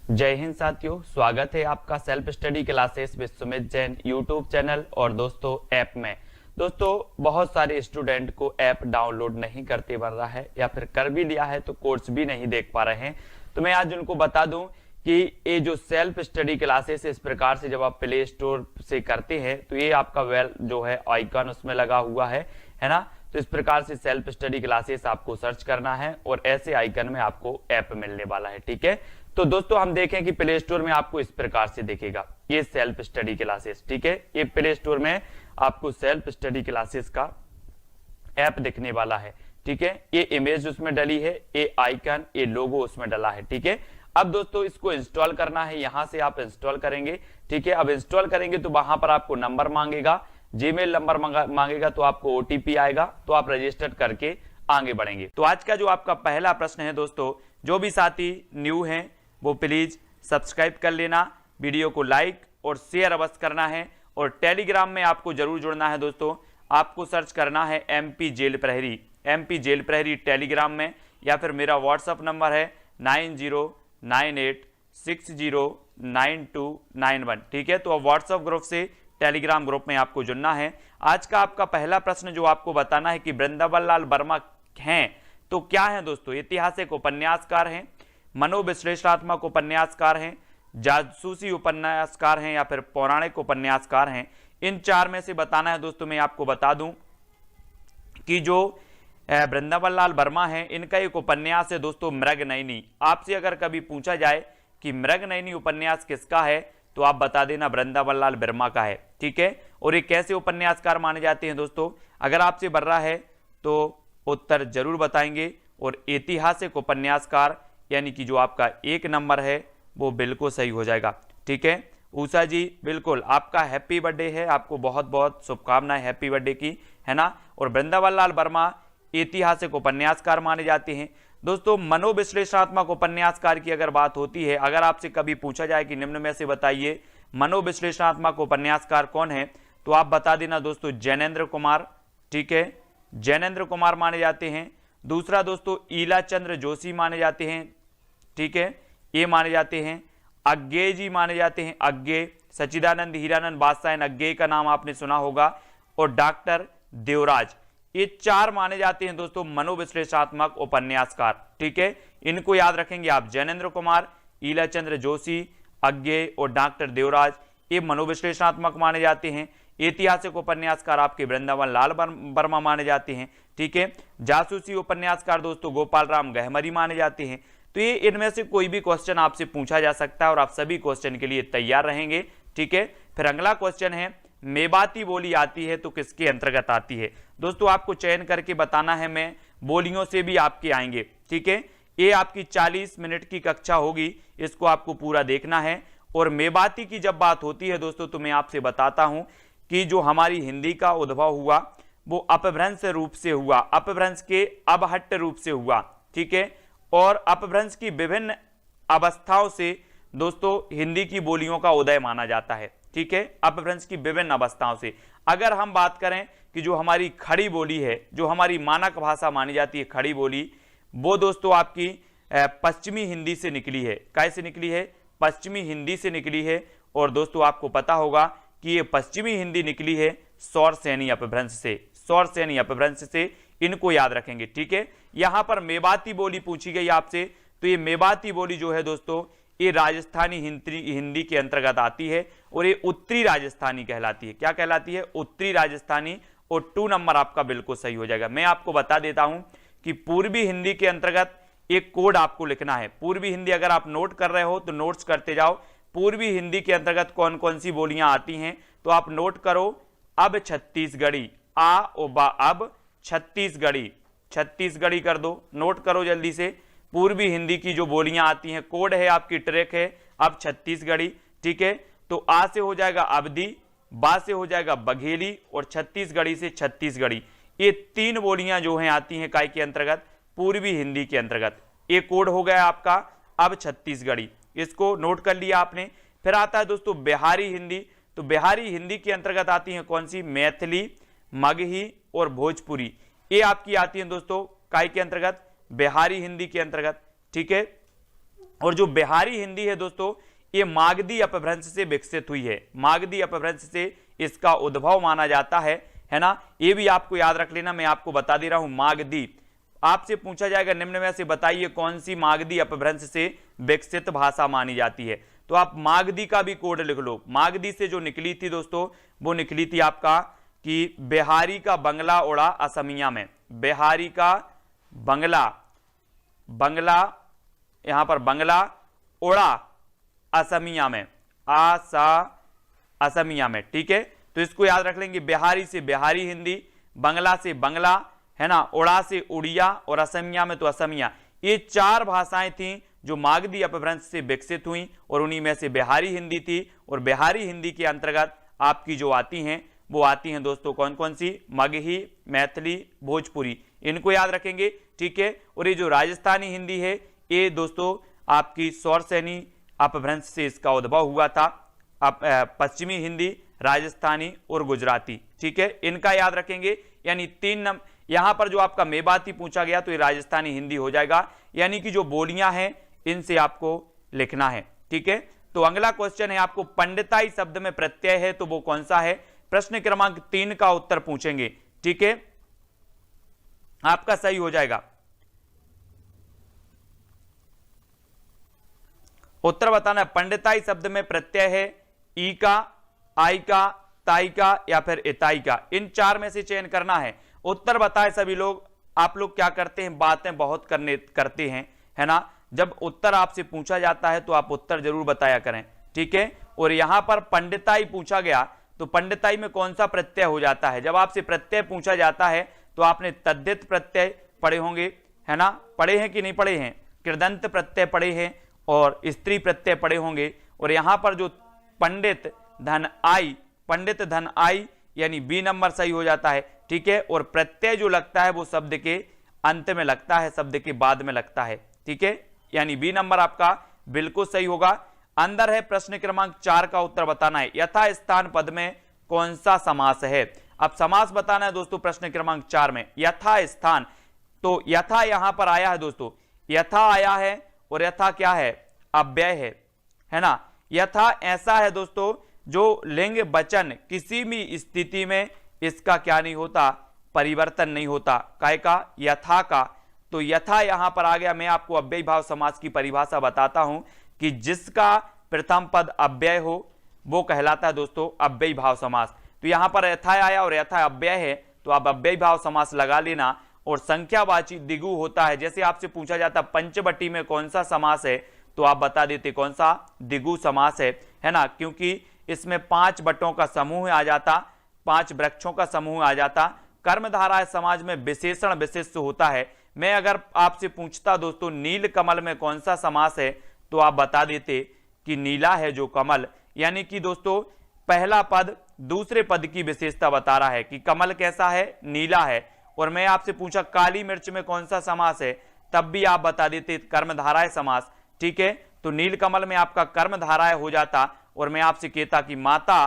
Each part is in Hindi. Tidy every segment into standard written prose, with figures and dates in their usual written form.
जय हिंद साथियों, स्वागत है आपका self study classes with Sumit Jain YouTube channel और दोस्तों ऐप में। दोस्तों बहुत सारे स्टूडेंट को ऐप डाउनलोड नहीं करते बन रहा है या फिर कर भी लिया है तो कोर्स भी नहीं देख पा रहे हैं। तो मैं आज उनको बता दूं कि ये जो सेल्फ स्टडी क्लासेस इस प्रकार से जब आप प्ले स्टोर से करते हैं तो ये आपका वेल जो है आइकन उसमें लगा हुआ है ना। तो इस प्रकार से सेल्फ स्टडी क्लासेस आपको सर्च करना है और ऐसे आइकन में आपको ऐप मिलने वाला है। ठीक है, तो दोस्तों हम देखें कि प्ले स्टोर में आपको इस प्रकार से दिखेगा ये सेल्फ स्टडी क्लासेस। ठीक है, ये प्ले स्टोर में आपको सेल्फ स्टडी क्लासेस का ऐप दिखने वाला है। ठीक है, ये इमेज उसमें डली है, ये आइकन, ये लोगो उसमें डला है। ठीक है, अब दोस्तों इसको इंस्टॉल करना है, यहां से आप इंस्टॉल करेंगे। ठीक है, अब इंस्टॉल करेंगे तो वहां पर आपको नंबर मांगेगा, जीमेल नंबर मांगेगा, तो आपको ओटीपी आएगा, तो आप रजिस्टर करके आगे बढ़ेंगे। तो आज का जो आपका पहला प्रश्न है दोस्तों, जो भी साथी न्यू हैं वो प्लीज सब्सक्राइब कर लेना, वीडियो को लाइक और शेयर अवश्य करना है और टेलीग्राम में आपको जरूर जुड़ना है दोस्तों। आपको सर्च करना है एमपी जेल प्रहरी टेलीग्राम में, या फिर मेरा व्हाट्सएप नंबर है 9098609291। ठीक है, तो अब व्हाट्सएप ग्रुप से टेलीग्राम ग्रुप में आपको जुड़ना है। आज का आपका पहला प्रश्न जो आपको बताना है कि वृंदावन लाल वर्मा हैं तो क्या है दोस्तों? ऐतिहासिक उपन्यासकार हैं, मनोविश्लेषणात्मक उपन्यासकार हैं, जासूसी उपन्यासकार हैं या फिर पौराणिक उपन्यासकार हैं। इन चार में से बताना है दोस्तों। मैं आपको बता दूं कि जो वृंदावन लाल वर्मा है इनका एक उपन्यास है दोस्तों मृगनयनी। आपसे अगर कभी पूछा जाए कि मृगनयनी उपन्यास किसका है तो आप बता देना वृंदावन लाल वर्मा का है। ठीक है, और ये कैसे उपन्यासकार माने जाते हैं दोस्तों, अगर आपसे बढ़ रहा है तो उत्तर जरूर बताएंगे। और ऐतिहासिक उपन्यासकार यानी कि जो आपका एक नंबर है वो बिल्कुल सही हो जाएगा। ठीक है, उषा जी बिल्कुल आपका हैप्पी बर्थडे है, आपको बहुत बहुत शुभकामनाएं हैप्पी बर्थडे की, है ना। और वृंदावन लाल वर्मा ऐतिहासिक उपन्यासकार माने जाते हैं दोस्तों। मनोविश्लेषणात्मक उपन्यासकार की अगर बात होती है, अगर आपसे कभी पूछा जाए कि निम्न में से बताइए मनोविश्लेषणात्मक उपन्यासकार कौन है, तो आप बता देना दोस्तों जैनेन्द्र कुमार। ठीक है, जैनेन्द्र कुमार माने जाते हैं। दूसरा दोस्तों ईलाचंद्र जोशी माने जाते हैं। ठीक है, ये माने जाते हैं। अज्ञे जी माने जाते हैं, अज्ञे, सच्चिदानंद हीरानंद बादशाह अज्ञे का नाम आपने सुना होगा। और डॉक्टर देवराज, ये चार माने जाते हैं दोस्तों मनोविश्लेषणात्मक उपन्यासकार। ठीक है, इनको याद रखेंगे आप, जैनेन्द्र कुमार, ईलाचंद्र जोशी, अज्ञे और डॉक्टर देवराज, ये मनोविश्लेषणात्मक माने जाते हैं। ऐतिहासिक उपन्यासकार आपके वृंदावन लाल वर्मा माने जाते हैं। ठीक है, जासूसी उपन्यासकार दोस्तों गोपाल राम गहमरी माने जाते हैं। तो ये इनमें से कोई भी क्वेश्चन आपसे पूछा जा सकता है और आप सभी क्वेश्चन के लिए तैयार रहेंगे। ठीक है, फिर अगला क्वेश्चन है मेवाती बोली आती है तो किसके अंतर्गत आती है? दोस्तों आपको चयन करके बताना है, मैं बोलियों से भी आपके आएंगे। ठीक है, ये आपकी 40 मिनट की कक्षा होगी, इसको आपको पूरा देखना है। और मेवाती की जब बात होती है दोस्तों तो मैं आपसे बताता हूं कि जो हमारी हिंदी का उद्भव हुआ वो अपभ्रंश रूप से हुआ, अपभ्रंश के अबहट्ट रूप से हुआ। ठीक है, और अपभ्रंश की विभिन्न अवस्थाओं से दोस्तों हिंदी की बोलियों का उदय माना जाता है। ठीक है, अपभ्रंश की विभिन्न अवस्थाओं से अगर हम बात करें कि जो हमारी खड़ी बोली है, जो हमारी मानक भाषा मानी जाती है खड़ी बोली, वो दोस्तों आपकी पश्चिमी हिंदी से निकली है। कैसे निकली है? पश्चिमी हिंदी से निकली है। और दोस्तों आपको पता होगा कि ये पश्चिमी हिंदी निकली है सौरसेनी अपभ्रंश से, सौरसेनी अपभ्रंश से, इनको याद रखेंगे। ठीक है, यहां पर मेवाती बोली पूछी गई आपसे, तो ये मेवाती बोली जो है दोस्तों ये राजस्थानी हिंदी के अंतर्गत आती है और ये उत्तरी राजस्थानी कहलाती है। क्या कहलाती है? उत्तरी राजस्थानी। और 2 नंबर आपका बिल्कुल सही हो जाएगा। मैं आपको बता देता हूं कि पूर्वी हिंदी के अंतर्गत एक कोड आपको लिखना है। पूर्वी हिंदी अगर आप नोट कर रहे हो तो नोट्स करते जाओ। पूर्वी हिंदी के अंतर्गत कौन कौन सी बोलियां आती हैं तो आप नोट करो। अब छत्तीसगढ़ी, आ ओ बा, अब छत्तीसगढ़ी, छत्तीसगढ़ी कर दो, नोट करो जल्दी से। पूर्वी हिंदी की जो बोलियां आती हैं, कोड है आपकी, ट्रैक है, अब छत्तीसगढ़ी। ठीक है, तो आ से हो जाएगा अवधी, बा से हो जाएगा बघेली और छत्तीसगढ़ी से छत्तीसगढ़ी। ये 3 बोलियां जो हैं आती हैं काय के अंतर्गत? पूर्वी हिंदी के अंतर्गत। ये कोड हो गया आपका अब छत्तीसगढ़ी, इसको नोट कर लिया आपने। फिर आता है दोस्तों बिहारी हिंदी, तो बिहारी हिंदी के अंतर्गत आती हैं कौन सी? मैथिली, मगही और भोजपुरी। ये आपकी आती हैं दोस्तों काय के अंतर्गत? बिहारी हिंदी के अंतर्गत। ठीक है, और जो बिहारी हिंदी है दोस्तों, ये मागधी अपभ्रंश से विकसित हुई है। मागधी अपभ्रंश से इसका उद्भव माना जाता है ना। ये भी आपको याद रख लेना, मैं आपको बता दे रहा हूं। मागधी आपसे पूछा जाएगा निम्न में से बताइए कौन सी मागधी अपभ्रंश से विकसित भाषा मानी जाती है, तो आप मागधी का भी कोड लिख लो। मागधी से जो निकली थी दोस्तों, वो निकली थी आपका कि बिहारी का बंगला उड़ा असमिया में। बिहारी का बंगला, बंगला यहां पर बंगला उड़ा असमिया में, असमिया में, ठीक है। तो इसको याद रख लेंगे, बिहारी से बिहारी हिंदी, बंगला से बंगला, है ना, उड़ा से उड़िया और असमिया में तो असमिया। ये 4 भाषाएं थीं जो मागधी अपभ्रंश से विकसित हुई और उन्हीं में से बिहारी हिंदी थी। और बिहारी हिंदी के अंतर्गत आपकी जो आती हैं वो आती हैं दोस्तों कौन कौन सी, मगही, मैथिली, भोजपुरी, इनको याद रखेंगे, ठीक है। और ये जो राजस्थानी हिंदी है, ये दोस्तों आपकी सौरसैनी अपभ्रंश से इसका उद्भव हुआ था। पश्चिमी हिंदी, राजस्थानी और गुजराती, ठीक है, इनका याद रखेंगे। यानी 3 यहां पर जो आपका मेवाती पूछा गया तो ये राजस्थानी हिंदी हो जाएगा। यानी कि जो बोलियां हैं इनसे आपको लिखना है, ठीक है। तो अगला क्वेश्चन है आपको, पंडिताई शब्द में प्रत्यय है तो वो कौन सा है। प्रश्न क्रमांक 3 का उत्तर पूछेंगे, ठीक है, आपका सही हो जाएगा। उत्तर बताना है, पंडिताई शब्द में प्रत्यय है ई का, आई का, ताई का या फिर इताई का, इन 4 में से चयन करना है। उत्तर बताए सभी लोग। आप लोग क्या करते हैं, बातें बहुत करते हैं, है ना। जब उत्तर आपसे पूछा जाता है तो आप उत्तर जरूर बताया करें, ठीक है। और यहां पर पंडिताई पूछा गया तो पंडिताई में कौन सा प्रत्यय हो जाता है। जब आपसे प्रत्यय पूछा जाता है तो आपने तद्धित प्रत्यय पढ़े होंगे, है ना, पढ़े हैं कि नहीं पढ़े हैं, कृदंत प्रत्यय पढ़े हैं और स्त्री प्रत्यय पढ़े होंगे। और यहां पर जो पंडित धन आई, पंडित धन आई यानी बी नंबर सही हो जाता है, ठीक है। और प्रत्यय जो लगता है वो शब्द के अंत में लगता है, शब्द के बाद में लगता है, ठीक है, यानी बी नंबर आपका बिल्कुल सही होगा। अंदर है प्रश्न क्रमांक 4 का उत्तर बताना है, यथा स्थान पद में कौन सा समास है। अब समास बताना है दोस्तों प्रश्न क्रमांक 4 में, यथा स्थान, तो यथा यहां पर आया है दोस्तों, यथा आया है और यथा क्या है, अव्यय है ना। यथा ऐसा है दोस्तों जो लिंग वचन किसी भी स्थिति में इसका क्या नहीं होता, परिवर्तन नहीं होता, काय का, यथा का। तो यथा यहां पर आ गया। मैं आपको अव्ययी भाव समास की परिभाषा बताता हूं कि जिसका प्रथम पद अव्यय हो वो कहलाता है दोस्तों अव्ययी भाव समास। तो यहां पर यथा आया और यथा अव्यय है तो आप अव्ययी भाव समास लगा लेना। और संख्यावाची दिगु होता है, जैसे आपसे पूछा जाता पंचवटी में कौन सा समास है तो आप बता देते कौन सा, दिगु समास है ना, क्योंकि इसमें 5 बटों का समूह आ जाता, 5 वृक्षों का समूह आ जाता। कर्मधारय समाज में विशेषण विशिष्ट होता है। मैं अगर आपसे पूछता दोस्तों नील कमल में कौन सा समास है तो आप बता देते कि नीला है जो कमल, यानी कि दोस्तों पहला पद दूसरे पद की विशेषता बता रहा है कि कमल कैसा है, नीला है। और मैं आपसे पूछा काली मिर्च में कौन सा समास है तब भी आप बता देते कर्मधारय समास, ठीक है। तो नील कमल में आपका कर्मधारय हो जाता। और मैं आपसे कहता कि माता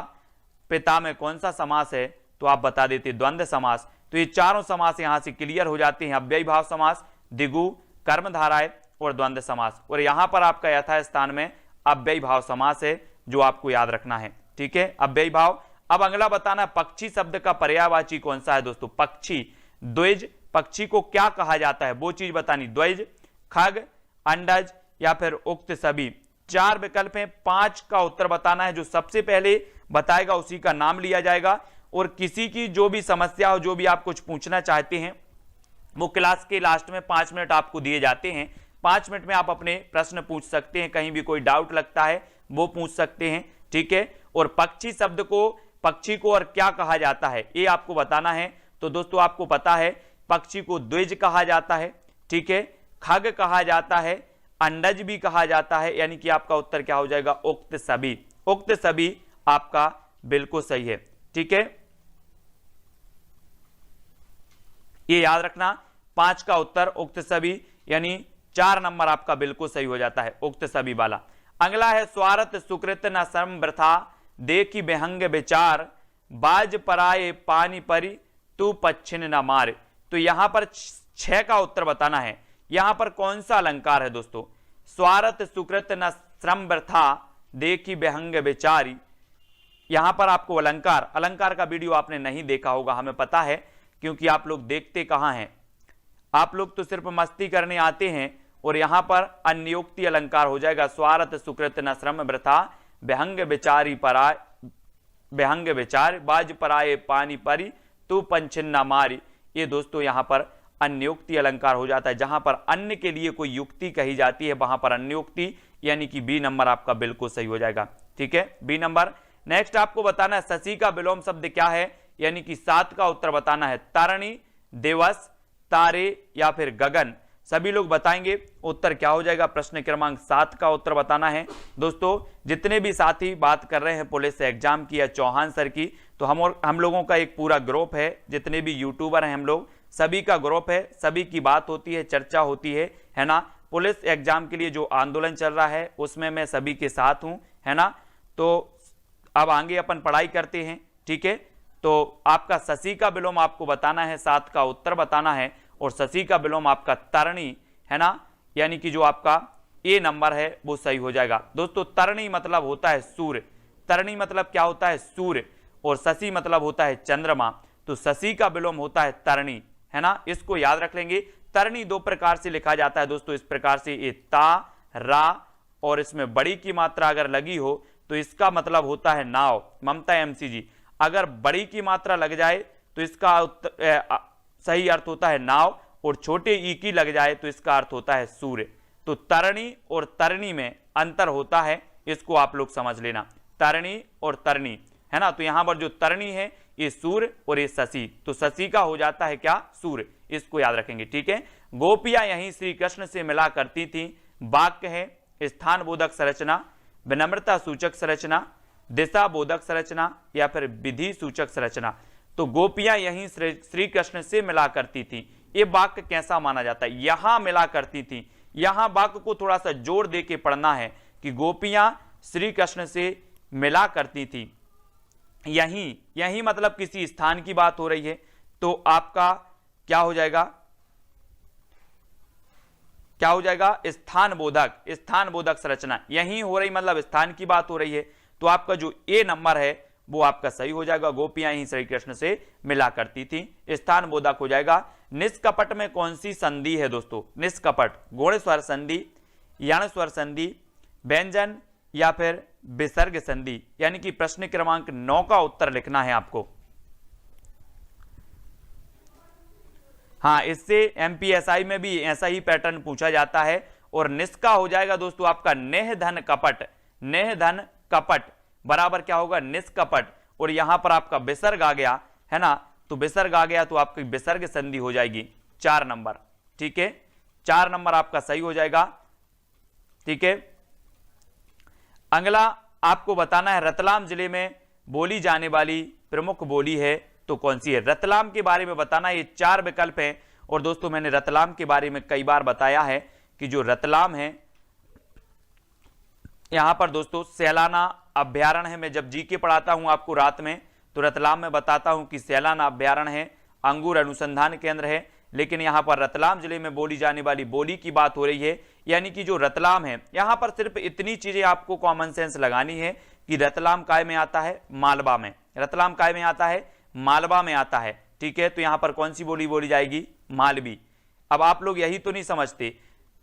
पिता में कौन सा समास है तो आप बता देते द्वंद्व समास। तो ये चारों समास यहां से क्लियर हो जाते हैं, अव्ययी भाव समास, दिगु, कर्मधारय और द्वंद्व समास। और यहां पर आपका यथा स्थान में अव्ययी भाव समास है जो आपको याद रखना है, ठीक है, अव्ययी भाव। अब अगला बताना पक्षी शब्द का पर्यायवाची कौन सा है दोस्तों। पक्षी, द्विज, पक्षी को क्या कहा जाता है वो चीज बतानी, द्विज, खग, अंडज या फिर उक्त सभी। 4 विकल्प हैं, 5 का उत्तर बताना है। जो सबसे पहले बताएगा उसी का नाम लिया जाएगा। और किसी की जो भी समस्या हो, जो भी आप कुछ पूछना चाहते हैं, वो क्लास के लास्ट में 5 मिनट आपको दिए जाते हैं। 5 मिनट में आप अपने प्रश्न पूछ सकते हैं, कहीं भी कोई डाउट लगता है वो पूछ सकते हैं, ठीक है। और पक्षी शब्द को, पक्षी को और क्या कहा जाता है ये आपको बताना है। तो दोस्तों आपको पता है पक्षी को द्विज कहा जाता है, ठीक है, खग कहा जाता है, अंडज भी कहा जाता है, यानी कि आपका उत्तर क्या हो जाएगा, उक्त सभी। उक्त सभी आपका बिल्कुल सही है, ठीक है, ये याद रखना। 5 का उत्तर उक्त सभी, यानी 4 नंबर आपका बिल्कुल सही हो जाता है, उक्त सभी वाला। अगला है स्वार्थ सुकृत न शर्म वृथा, देखी बेहंग विचार, बाज पराए पानी परी, तू पच्छिन न मार। तो यहां पर 6 का उत्तर बताना है। यहां पर कौन सा अलंकार है दोस्तों, स्वार्थ सुकृत न श्रम वृथा देखी बेहंग बेचारी। यहां पर आपको अलंकार, अलंकार का वीडियो आपने नहीं देखा होगा, हमें पता है, क्योंकि आप लोग देखते कहां हैं, आप लोग तो सिर्फ मस्ती करने आते हैं। और यहां पर अन्योक्ति अलंकार हो जाएगा, स्वार्थ सुकृत न श्रम वृथा बेहंग बेचारी पराय, बेहंग बेचार बाज पराये पानी परी तू पंचिन्ना मारी। ये दोस्तों यहां पर अन्योक्ति अलंकार हो जाता है, जहां पर अन्य के लिए कोई युक्ति कही जाती है वहां पर अन्योक्ति, यानी कि बी नंबर आपका बिल्कुल सही हो जाएगा। ठीक है, बी नंबर। नेक्स्ट आपको बताना है शशि का विलोम शब्द क्या है, यानी कि 7 का उत्तर बताना है। तारणी, दिवस, तारे या फिर गगन, सभी लोग बताएंगे उत्तर क्या हो जाएगा। प्रश्न क्रमांक 7 का उत्तर बताना है। दोस्तों जितने भी साथी बात कर रहे हैं पुलिस एग्जाम की या चौहान सर की, तो हम लोगों का एक पूरा ग्रुप है, जितने भी यूट्यूबर हैं हम लोग सभी का ग्रुप है, सभी की बात होती है, चर्चा होती है ना। पुलिस एग्जाम के लिए जो आंदोलन चल रहा है उसमें मैं सभी के साथ हूं, है ना। तो अब आगे अपन पढ़ाई करते हैं। ठीक है, तो आपका शशि का विलोम आपको बताना है, 7 का उत्तर बताना है। और शशि का विलोम आपका तरणी है ना, यानी कि जो आपका ए नंबर है वो सही हो जाएगा। दोस्तों तरणी मतलब होता है सूर्य, तरणी मतलब क्या होता है, सूर्य, और शशि मतलब होता है चंद्रमा। तो शशि का विलोम होता है तरणी, है ना, इसको याद रख लेंगे। तरणी 2 प्रकार से लिखा जाता है दोस्तों, इस प्रकार से, ये ता रा, और इसमें बड़ी की मात्रा अगर लगी हो तो इसका मतलब होता है नाव। ममता एमसी जी, अगर बड़ी की मात्रा लग जाए तो इसका सही अर्थ होता है नाव, और छोटे ई की लग जाए तो इसका अर्थ होता है सूर्य। तो तरणी और तरणी में अंतर होता है, इसको आप लोग समझ लेना, तरणी और तरणी, है ना। तो यहां पर जो तरणी है ये सूर्य और ये शशि, तो शशि का हो जाता है क्या, सूर्य, इसको याद रखेंगे। ठीक है, गोपियां यहीं श्री कृष्ण से मिला करती थी। वाक्य है स्थान बोधक संरचना, विनम्रता सूचक संरचना, दिशा बोधक संरचना या फिर विधि सूचक संरचना। तो गोपियां यहीं श्री कृष्ण से मिला करती थी, ये वाक्य कैसा माना जाता है, यहां मिला करती थी। यहां वाक्य को थोड़ा सा जोर दे के पढ़ना है कि गोपियां श्री कृष्ण से मिला करती थी। यहीं, यहीं मतलब किसी स्थान की बात हो रही है, तो आपका क्या हो जाएगा, क्या हो जाएगा, स्थान बोधक, स्थान बोधक संरचना यहीं हो रही, मतलब स्थान की बात हो रही है। तो आपका जो ए नंबर है वो आपका सही हो जाएगा, गोपियां ही श्री कृष्ण से मिला करती थी, स्थान बोधक हो जाएगा। निष्कपट में कौन सी संधि है दोस्तों, निष्कपट, गुण स्वर संधि, यण स्वर संधि, व्यंजन या फिर विसर्ग संधि, यानी कि प्रश्न क्रमांक 9 का उत्तर लिखना है आपको। हाँ, इससे एमपीएसआई में भी ऐसा ही पैटर्न पूछा जाता है। और निष्का हो जाएगा दोस्तों आपका नेह धन कपट, नेह धन कपट बराबर क्या होगा, निष्कपट। और यहां पर आपका विसर्ग आ गया, है ना, तो विसर्ग आ गया तो आपकी विसर्ग संधि हो जाएगी 4 नंबर। ठीक है, 4 नंबर आपका सही हो जाएगा। ठीक है, अगला आपको बताना है रतलाम जिले में बोली जाने वाली प्रमुख बोली है तो कौन सी है। रतलाम के बारे में बताना, ये 4 विकल्प हैं। और दोस्तों मैंने रतलाम के बारे में कई बार बताया है कि जो रतलाम है, यहां पर दोस्तों सैलाना अभ्यारण्य है। मैं जब जीके पढ़ाता हूं आपको रात में, तो रतलाम में बताता हूं कि सैलाना अभ्यारण्य है, अंगूर अनुसंधान केंद्र है। लेकिन यहां पर रतलाम जिले में बोली जाने वाली बोली की बात हो रही है, यानी कि जो रतलाम है, यहां पर सिर्फ इतनी चीजें आपको कॉमन सेंस लगानी है कि रतलाम काय में आता है, मालवा में। रतलाम काय में आता है, मालवा में आता है। ठीक है, तो यहां पर कौन सी बोली बोली जाएगी, मालवी। अब आप लोग यही तो नहीं समझते,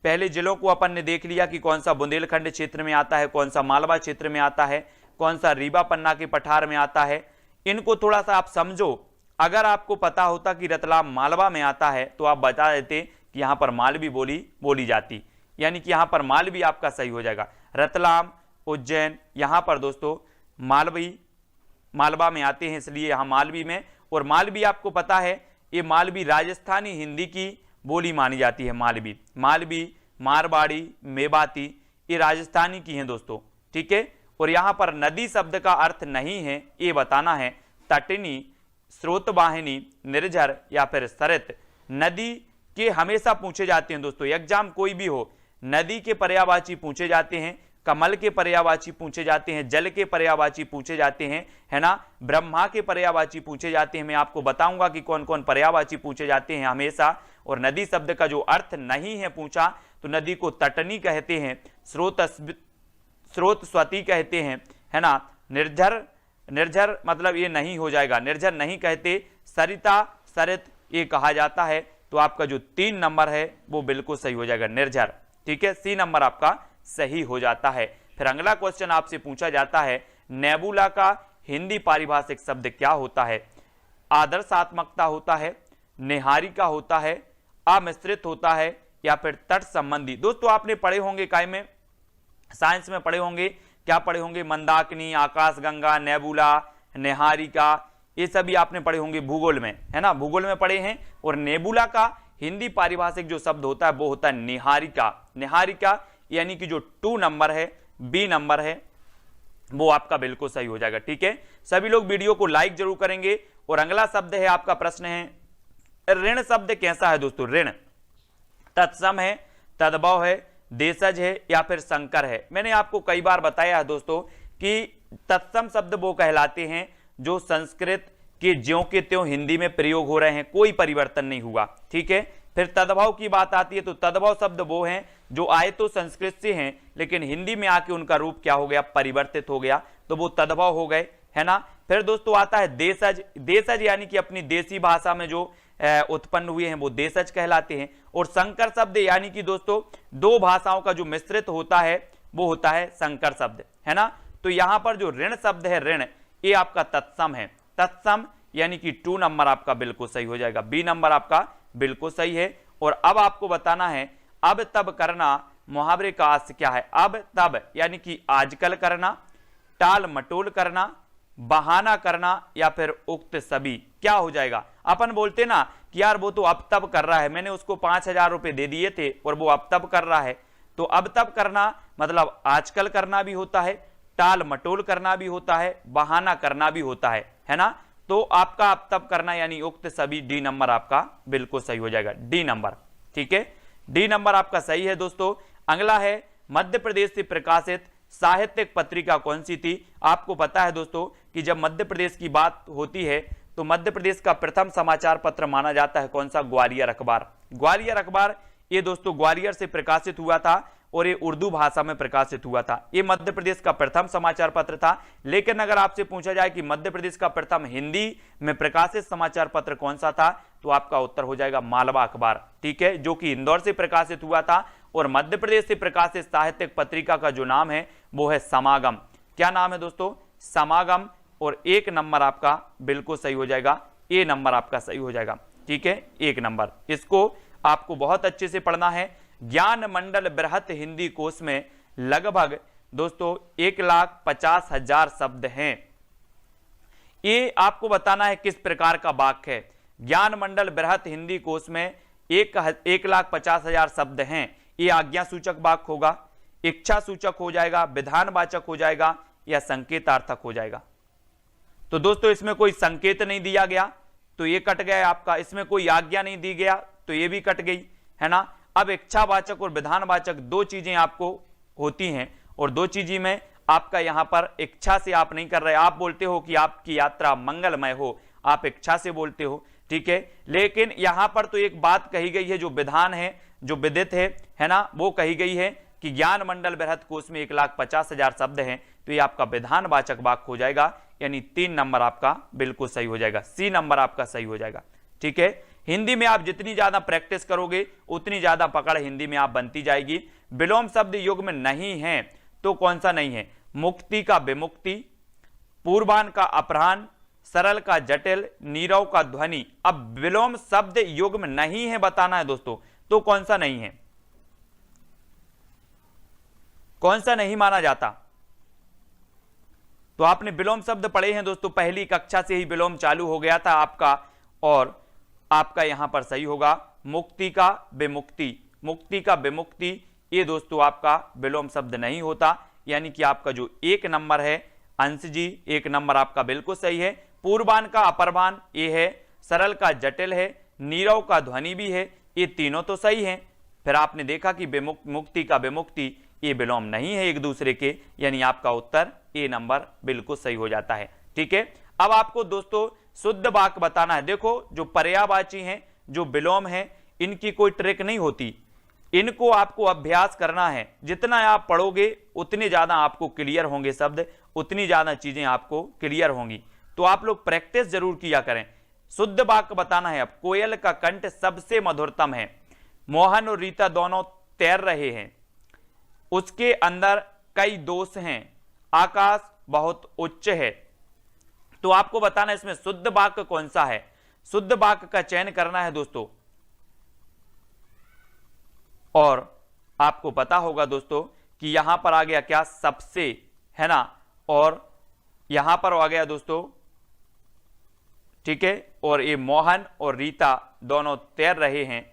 पहले जिलों को अपन ने देख लिया कि कौन सा बुंदेलखंड क्षेत्र में आता है, कौन सा मालवा क्षेत्र में आता है, कौन सा रीवा पन्ना के पठार में आता है। इनको थोड़ा सा आप समझो। अगर आपको पता होता कि रतलाम मालवा में आता है तो आप बता देते कि यहां पर मालवी बोली बोली जाती, यानी कि यहां पर मालवी आपका सही हो जाएगा। रतलाम, उज्जैन, यहां पर दोस्तों मालवी मालवा में आते हैं, इसलिए यहां मालवी में। और मालवी आपको पता है ये मालवी राजस्थानी हिंदी की बोली मानी जाती है। मालवी, मालवी, मारवाड़ी, मेवाती, ये राजस्थानी की हैं दोस्तों। ठीक है, और यहां पर नदी शब्द का अर्थ नहीं है, ये बताना है। तटनी, स्रोतवाहिनी, निर्झर या फिर सरित, नदी के हमेशा पूछे जाते हैं दोस्तों, एग्जाम कोई भी हो, नदी के पर्यायवाची पूछे जाते हैं, कमल के पर्यायवाची पूछे जाते हैं, जल के पर्यायवाची पूछे जाते हैं, है ना, ब्रह्मा के पर्यायवाची पूछे जाते हैं। मैं आपको बताऊंगा कि कौन कौन पर्यायवाची पूछे जाते हैं हमेशा। और नदी शब्द का जो अर्थ नहीं है पूछा तो नदी को तटनी कहते हैं, स्रोत स्वती कहते हैं, है ना। निर्झर, निर्झर मतलब ये नहीं हो जाएगा, निर्झर नहीं कहते, सरिता, सरित ये कहा जाता है। तो आपका जो 3 नंबर है वो बिल्कुल सही हो जाएगा, निर्झर। ठीक है, सी नंबर आपका सही हो जाता है। फिर अगला क्वेश्चन आपसे पूछा जाता है, नेबुला का हिंदी पारिभाषिक शब्द क्या होता है? आदर्शात्मकता होता है, निहारिका होता है, अमिश्रित होता है, या फिर तट संबंधी। दोस्तों आपने पढ़े होंगे काय में, साइंस में पढ़े होंगे, क्या पढ़े होंगे? मंदाकिनी, आकाशगंगा, नेबुला, निहारिका, ये सभी आपने पढ़े होंगे भूगोल में, है ना, भूगोल में पढ़े हैं। और नेबुला का हिंदी पारिभाषिक जो शब्द होता है वो होता है निहारिका। निहारिका यानी कि जो 2 नंबर है, बी नंबर है, वो आपका बिल्कुल सही हो जाएगा। ठीक है, सभी लोग वीडियो को लाइक जरूर करेंगे। और अगला शब्द है आपका, प्रश्न है ऋण शब्द कैसा है दोस्तों? ऋण तत्सम है, तद्भव है, देशज है, या फिर संकर है। मैंने आपको कई बार बताया है दोस्तों कि तत्सम शब्द वो कहलाते हैं जो संस्कृत के ज्यों के त्यों हिंदी में प्रयोग हो रहे हैं, कोई परिवर्तन नहीं हुआ। ठीक है, फिर तद्भव की बात आती है तो तद्भव शब्द वो हैं जो आए तो संस्कृत से हैं लेकिन हिंदी में आके उनका रूप क्या हो गया? परिवर्तित हो गया, तो वो तद्भव हो गए, है ना। फिर दोस्तों आता है देशज। देशज यानी कि अपनी देसी भाषा में जो उत्पन्न हुए हैं वो देशज कहलाते हैं। और संकर शब्द यानी कि दोस्तों 2 भाषाओं का जो मिश्रित होता है वो होता है संकर शब्द, है ना। तो यहां पर जो ऋण शब्द है, ऋण, ये आपका तत्सम है। तत्सम यानी कि 2 नंबर आपका बिल्कुल सही हो जाएगा, बी नंबर आपका बिल्कुल सही है। और अब आपको बताना है अब तब करना मुहावरे का अर्थ क्या है? अब तब यानी कि आजकल करना, टाल मटोल करना, बहाना करना, या फिर उक्त सभी, क्या हो जाएगा? अपन बोलते ना कि यार वो तो अब तब कर रहा है, मैंने उसको 5,000 रुपए दे दिए थे और वो अब तब कर रहा है। तो अब तब करना मतलब आजकल करना भी होता है, टाल मटोल करना भी होता है, बहाना करना भी होता है ना। तो आपका अब तब करना यानी उक्त सभी, डी नंबर आपका बिल्कुल सही हो जाएगा, डी नंबर। ठीक है, डी नंबर आपका सही है दोस्तों। अगला है मध्य प्रदेश से प्रकाशित साहित्यिक पत्रिका कौन सी थी? आपको पता है दोस्तों कि जब मध्य प्रदेश की बात होती है तो मध्य प्रदेश का प्रथम समाचार पत्र माना जाता है कौन सा? ग्वालियर अखबार। ग्वालियर अखबार ये दोस्तों ग्वालियर से प्रकाशित हुआ था और ये उर्दू भाषा में प्रकाशित हुआ था। ये मध्य प्रदेश का प्रथम समाचार पत्र था। लेकिन अगर आपसे पूछा जाए कि मध्य प्रदेश का प्रथम हिंदी में प्रकाशित समाचार पत्र कौन सा था, तो आपका उत्तर हो जाएगा मालवा अखबार। ठीक है, जो कि इंदौर से प्रकाशित हुआ था। और मध्य प्रदेश से प्रकाशित साहित्यिक पत्रिका का जो नाम है वो है समागम। क्या नाम है दोस्तों? समागम। और 1 नंबर आपका बिल्कुल सही हो जाएगा, ए नंबर आपका सही हो जाएगा। ठीक है, 1 नंबर। इसको आपको बहुत अच्छे से पढ़ना है। ज्ञान मंडल बृहत हिंदी कोश में लगभग दोस्तों 1,50,000 शब्द हैं। ये आपको बताना है किस प्रकार का वाक्य है। ज्ञान मंडल बृहत हिंदी कोश में 1,50,000 शब्द हैं। ये आज्ञा सूचक वाक्य होगा, इच्छा सूचक हो जाएगा, विधानवाचक हो जाएगा, या संकेतार्थक हो जाएगा। तो दोस्तों इसमें कोई संकेत नहीं दिया गया तो ये कट गया आपका, इसमें कोई आज्ञा नहीं दी गया तो ये भी कट गई, है ना। अब इच्छावाचक और विधानवाचक 2 चीजें आपको होती हैं और 2 चीजें में आपका यहां पर इच्छा से आप नहीं कर रहे। आप बोलते हो कि आपकी यात्रा मंगलमय हो, आप इच्छा से बोलते हो, ठीक है। लेकिन यहां पर तो एक बात कही गई है जो विधान है, जो विदित है ना, वो कही गई है कि ज्ञान मंडल बृहत कोश में 1,50,000 शब्द हैं। तो ये आपका विधानवाचक वाक्य हो जाएगा, यानी 3 नंबर आपका बिल्कुल सही हो जाएगा, सी नंबर आपका सही हो जाएगा। ठीक है, हिंदी में आप जितनी ज्यादा प्रैक्टिस करोगे उतनी ज्यादा पकड़ हिंदी में आप बनती जाएगी। विलोम शब्द युग में नहीं है तो कौन सा नहीं है? मुक्ति का विमुक्ति, पूर्वान का अपराह्न, सरल का जटिल, नीरव का ध्वनि। अब विलोम शब्द युग में नहीं है बताना है दोस्तों, तो कौन सा नहीं है, कौन सा नहीं माना जाता? तो आपने विलोम शब्द पढ़े हैं दोस्तों, पहली कक्षा से ही विलोम चालू हो गया था आपका, और आपका यहां पर सही होगा मुक्ति का विमुक्ति। मुक्ति का विमुक्ति ये दोस्तों आपका विलोम शब्द नहीं होता, यानी कि आपका जो 1 नंबर है अंश जी, 1 नंबर आपका बिल्कुल सही है। पूर्वान का अपरवान ये है, सरल का जटिल है, नीरव का ध्वनि भी है, ये तीनों तो सही हैं। फिर आपने देखा कि मुक्ति का विमुक्ति ये विलोम नहीं है एक दूसरे के, यानी आपका उत्तर ए नंबर बिल्कुल सही हो जाता है। ठीक है, अब आपको दोस्तों शुद्ध वाक्य बताना है। देखो जो पर्यायवाची हैं, जो विलोम है, इनकी कोई ट्रिक नहीं होती। इनको आपको अभ्यास करना है। जितना आप पढ़ोगे उतने ज्यादा आपको क्लियर होंगे शब्द, उतनी ज्यादा चीजें आपको क्लियर होंगी। तो आप लोग प्रैक्टिस जरूर किया करें। शुद्ध वाक्य बताना है। अब कोयल का कंठ सबसे मधुरतम है। मोहन और रीता दोनों तैर रहे हैं। उसके अंदर कई दोष हैं। आकाश बहुत उच्च है। तो आपको बताना है इसमें शुद्ध वाक्य कौन सा है। शुद्ध वाक्य का चयन करना है दोस्तों। और आपको पता होगा दोस्तों कि यहां पर आ गया क्या, सबसे, है ना, और यहां पर आ गया दोस्तों, ठीक है। और ये मोहन और रीता दोनों तैर रहे हैं,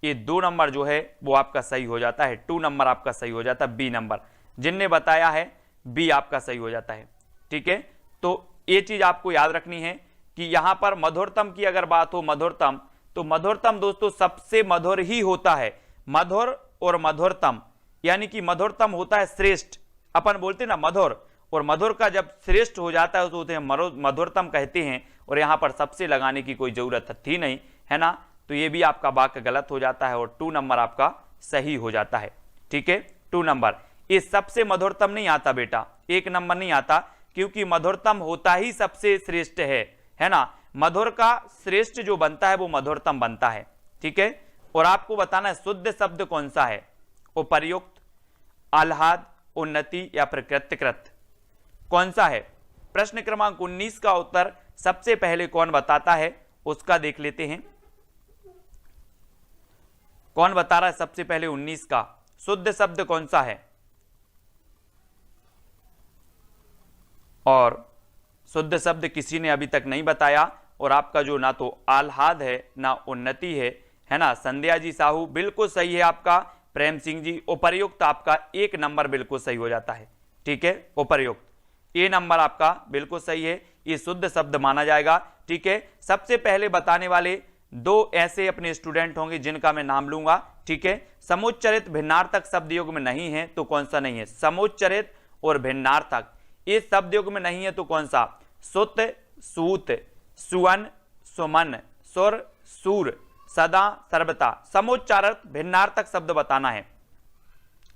ये 2 नंबर जो है वो आपका सही हो जाता है। 2 नंबर आपका सही हो जाता है। बी नंबर जिनने बताया है बी आपका सही हो जाता है, ठीक है। तो ये चीज आपको याद रखनी है कि यहां पर मधुरतम की अगर बात हो, मधुरतम, तो मधुरतम दोस्तों सबसे मधुर ही होता है। मधुर और मधुरतम, यानी कि मधुरतम होता है श्रेष्ठ। अपन बोलते ना मधुर, और मधुर का जब श्रेष्ठ हो जाता है तो उसे मधुरतम कहते हैं। और यहां पर सबसे लगाने की कोई जरूरत थी नहीं, है ना। तो ये भी आपका वाक्य गलत हो जाता है और 2 नंबर आपका सही हो जाता है, ठीक है। 2 नंबर, ये सबसे मधुरतम नहीं आता बेटा, 1 नंबर नहीं आता, क्योंकि मधुरतम होता ही सबसे श्रेष्ठ है ना। मधुर का श्रेष्ठ जो बनता है वो मधुरतम बनता है, ठीक है। और आपको बताना है शुद्ध शब्द कौन सा है। उपर्युक्त, आह्लाद, उन्नति या फिर कृत्यकृत, कौन सा है। प्रश्न क्रमांक 19 का उत्तर सबसे पहले कौन बताता है उसका देख लेते हैं। कौन बता रहा है सबसे पहले 19 का शुद्ध शब्द कौन सा है। और शुद्ध शब्द किसी ने अभी तक नहीं बताया। और आपका जो ना तो आह्लाद है ना उन्नति है ना। संध्या जी साहू बिल्कुल सही है आपका। प्रेम सिंह जी, उपर्युक्त आपका 1 नंबर बिल्कुल सही हो जाता है, ठीक है। उपर्युक्त ए नंबर आपका बिल्कुल सही है, ये शुद्ध शब्द माना जाएगा, ठीक है। सबसे पहले बताने वाले 2 ऐसे अपने स्टूडेंट होंगे जिनका मैं नाम लूंगा, ठीक है। समुच्चरित भिन्नार्थक शब्द योग में नहीं है तो कौन सा नहीं है। समुच्चरित और भिन्नार्थक ये शब्द योग में नहीं है तो कौन सा। सुत, सूत, सुवन, सुमन, सुर, सूर, सदा, सर्वता, समुच्चारित भिन्नार्थक शब्द बताना है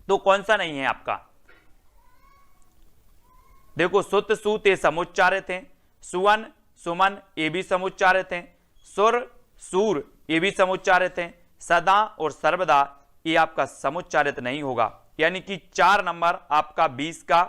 तो कौन सा नहीं है आपका। देखो सुत, सूत ये समुच्चारित हैं। सुवन, सुमन ये भी समुच्चारित हैं। सुर, सूर ये भी समुच्चारित हैं। सदा और सर्वदा ये आपका समुच्चारित नहीं होगा। यानी कि 4 नंबर आपका 20 का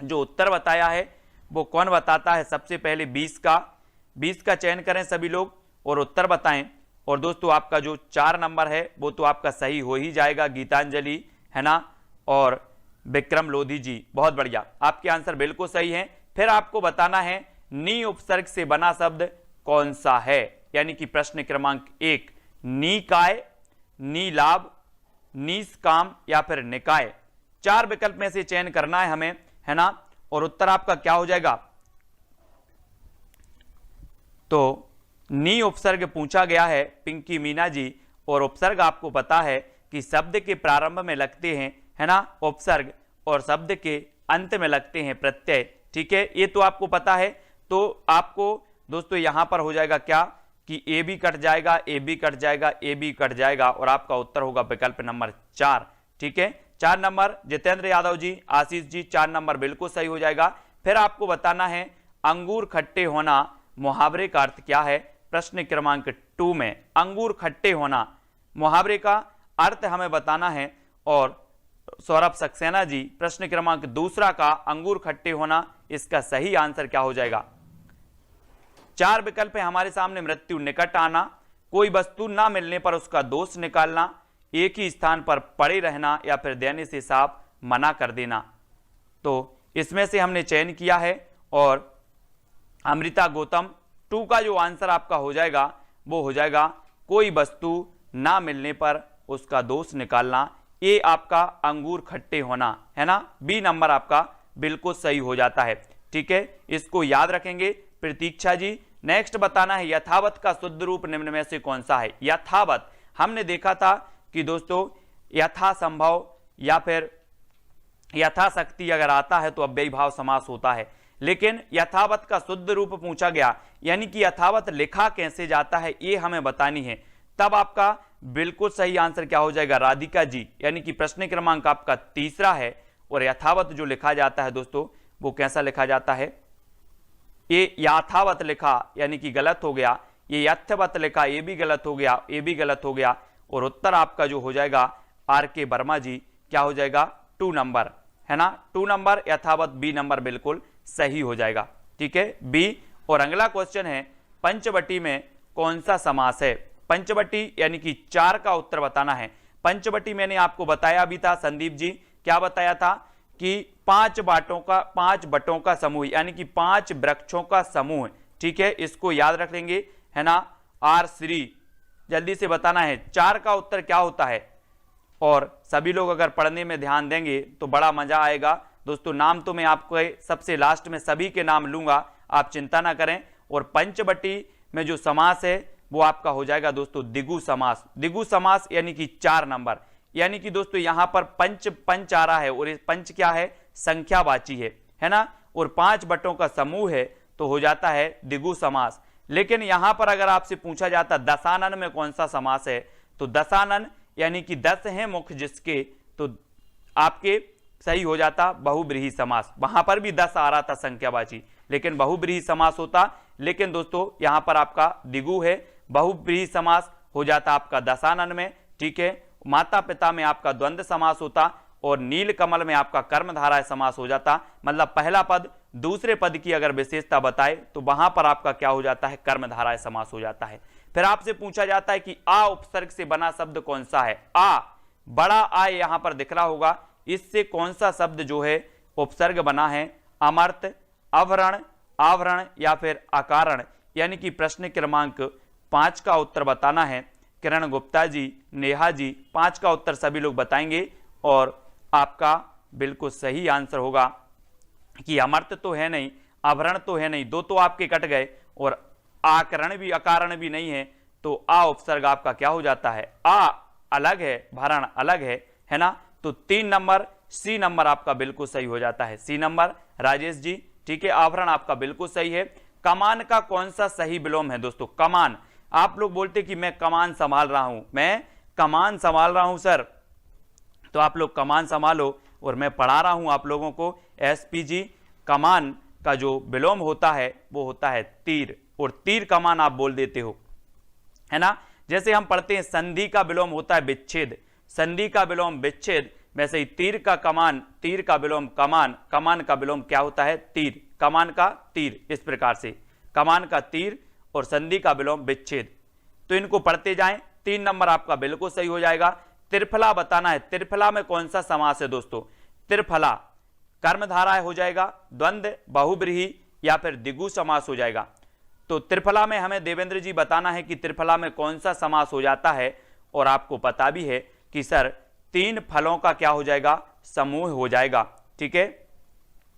जो उत्तर बताया है वो कौन बताता है। सबसे पहले 20 का चयन करें सभी लोग और उत्तर बताएं। और दोस्तों आपका जो 4 नंबर है वो तो आपका सही हो ही जाएगा। गीतांजलि, है ना, और विक्रम लोधी जी, बहुत बढ़िया, आपके आंसर बिल्कुल सही है। फिर आपको बताना है नी उपसर्ग से बना शब्द कौन सा है। यानी कि प्रश्न क्रमांक 1, निकाय, नीलाभ, निष्काम या फिर निकाय, 4 विकल्प में से चयन करना है हमें, है ना। और उत्तर आपका क्या हो जाएगा। तो नी उपसर्ग पूछा गया है पिंकी मीना जी। और उपसर्ग आपको पता है कि शब्द के प्रारंभ में लगते हैं, है ना, उपसर्ग, और शब्द के अंत में लगते हैं प्रत्यय, ठीक है। ये तो आपको पता है। तो आपको दोस्तों यहां पर हो जाएगा क्या कि ए भी कट जाएगा, ए भी कट जाएगा, ए भी कट जाएगा और आपका उत्तर होगा विकल्प नंबर 4, ठीक है। 4 नंबर जितेंद्र यादव जी, आशीष जी, 4 नंबर बिल्कुल सही हो जाएगा। फिर आपको बताना है अंगूर खट्टे होना मुहावरे का अर्थ क्या है। प्रश्न क्रमांक 2 में अंगूर खट्टे होना मुहावरे का अर्थ हमें बताना है। और सौरभ सक्सेना जी, प्रश्न क्रमांक 2 का अंगूर खट्टे होना, इसका सही आंसर क्या हो जाएगा। 4 विकल्प है हमारे सामने। मृत्यु निकट आना, कोई वस्तु ना मिलने पर उसका दोष निकालना, एक ही स्थान पर पड़े रहना या फिर देने से साफ मना कर देना। तो इसमें से हमने चयन किया है और अमृता गौतम 2 का जो आंसर आपका हो जाएगा वो हो जाएगा कोई वस्तु ना मिलने पर उसका दोष निकालना। ये आपका अंगूर खट्टे होना, है ना। बी नंबर आपका बिल्कुल सही हो जाता है, ठीक है। इसको याद रखेंगे। प्रतीक्षा जी, नेक्स्ट बताना है यथावत का शुद्ध रूप निम्न में से कौन सा है। यथावत हमने देखा था कि दोस्तों यथासंभव या फिर यथाशक्ति अगर आता है तो अव्ययी भाव समास होता है। लेकिन यथावत का शुद्ध रूप पूछा गया, यानी कि यथावत लिखा कैसे जाता है ये हमें बतानी है। तब आपका बिल्कुल सही आंसर क्या हो जाएगा, राधिका जी, यानी कि प्रश्न क्रमांक आपका तीसरा है। और यथावत जो लिखा जाता है दोस्तों वो कैसा लिखा जाता है, ये यथावत लिखा यानी कि गलत हो गया, ये यथवत लिखा ये भी गलत हो गया, ये भी गलत हो गया। और उत्तर आपका जो हो जाएगा आर के वर्मा जी, क्या हो जाएगा 2 नंबर, है ना, 2 नंबर, यथावत बी नंबर बिल्कुल सही हो जाएगा। ठीक है, बी। और अगला क्वेश्चन है, पंचवटी में कौन सा समास है। पंचवटी यानी कि 4 का उत्तर बताना है। पंचवटी मैंने आपको बताया भी था संदीप जी, क्या बताया था कि 5 बटों का समूह यानी कि 5 वृक्षों का समूह। ठीक है, इसको याद रख लेंगे, है ना। आर श्री, जल्दी से बताना है 4 का उत्तर क्या होता है। और सभी लोग अगर पढ़ने में ध्यान देंगे तो बड़ा मजा आएगा दोस्तों। नाम तो मैं आपको सबसे लास्ट में सभी के नाम लूंगा, आप चिंता ना करें। और पंचवटी में जो समास है वो आपका हो जाएगा दोस्तों द्विगु समास। द्विगु समास यानी कि 4 नंबर, यानी कि दोस्तों यहां पर पंच आ रहा है और ये पंच क्या है, संख्यावाची है ना। और 5 बटों का समूह है तो हो जाता है द्विगु समास। लेकिन यहां पर अगर आपसे पूछा जाता दशानन में कौन सा समास है, तो दशानन यानी कि 10 हैं मुख्य जिसके, तो आपके सही हो जाता बहुब्रीहि समास। वहां पर भी 10 आ रहा था संख्यावाची, लेकिन बहुब्रीहि समास होता। लेकिन दोस्तों यहां पर आपका द्विगु है, बहुब्रीहि समास हो जाता आपका दशानन में। ठीक है, माता पिता में आपका द्वंद्व समास होता और नीलकमल में आपका कर्मधारय समास हो जाता। मतलब पहला पद दूसरे पद की अगर विशेषता बताए तो वहां पर आपका क्या हो जाता है, कर्मधारय समास हो जाता है। फिर आपसे पूछा जाता है कि आ उपसर्ग से बना शब्द कौन सा है। आ, बड़ा आ यहां पर दिख रहा होगा, इससे कौन सा शब्द जो है उपसर्ग बना है, अमर्त, अवरण, आवरण या फिर अकारण। यानी कि प्रश्न क्रमांक 5 का उत्तर बताना है। किरण गुप्ता जी, नेहा जी, 5 का उत्तर सभी लोग बताएंगे और आपका बिल्कुल सही आंसर होगा कि अमर्त तो है नहीं, आवरण तो है नहीं, 2 तो आपके कट गए, और आकरण भी अकारण भी नहीं है, तो आ उपसर्ग आपका क्या हो जाता है, आ अलग है, भरण अलग है ना। तो 3 नंबर सी नंबर आपका बिल्कुल सही हो जाता है, सी नंबर राजेश जी। ठीक है, आवरण आपका बिल्कुल सही है। कमान का कौन सा सही विलोम है दोस्तों, कमान। आप लोग बोलते कि मैं कमान संभाल रहा हूं, मैं कमान संभाल रहा हूं सर, तो आप लोग कमान संभालो और मैं पढ़ा रहा हूं आप लोगों को एसपीजी। कमान का जो विलोम होता है वो होता है तीर, और तीर कमान आप बोल देते हो, है ना। जैसे हम पढ़ते हैं संधि का विलोम होता है विच्छेद, संधि का विलोम विच्छेद, वैसे ही तीर का कमान, तीर का विलोम कमान, कमान का विलोम क्या होता है, तीर, कमान का तीर। इस प्रकार से कमान का तीर और संधि का विलोम विच्छेद। तो इनको पढ़ते जाएं, 3 नंबर आपका बिल्कुल सही हो जाएगा। त्रिफला बताना है, त्रिफला में कौन सा समास है दोस्तों। त्रिफला कर्मधारय हो जाएगा, द्वंद्व, बहुब्रीहि या फिर द्विगु समास हो जाएगा। तो त्रिफला में हमें देवेंद्र जी बताना है कि त्रिफला में कौन सा समास हो जाता है, और आपको पता भी है कि सर 3 फलों का क्या हो जाएगा, समूह हो जाएगा। ठीक है,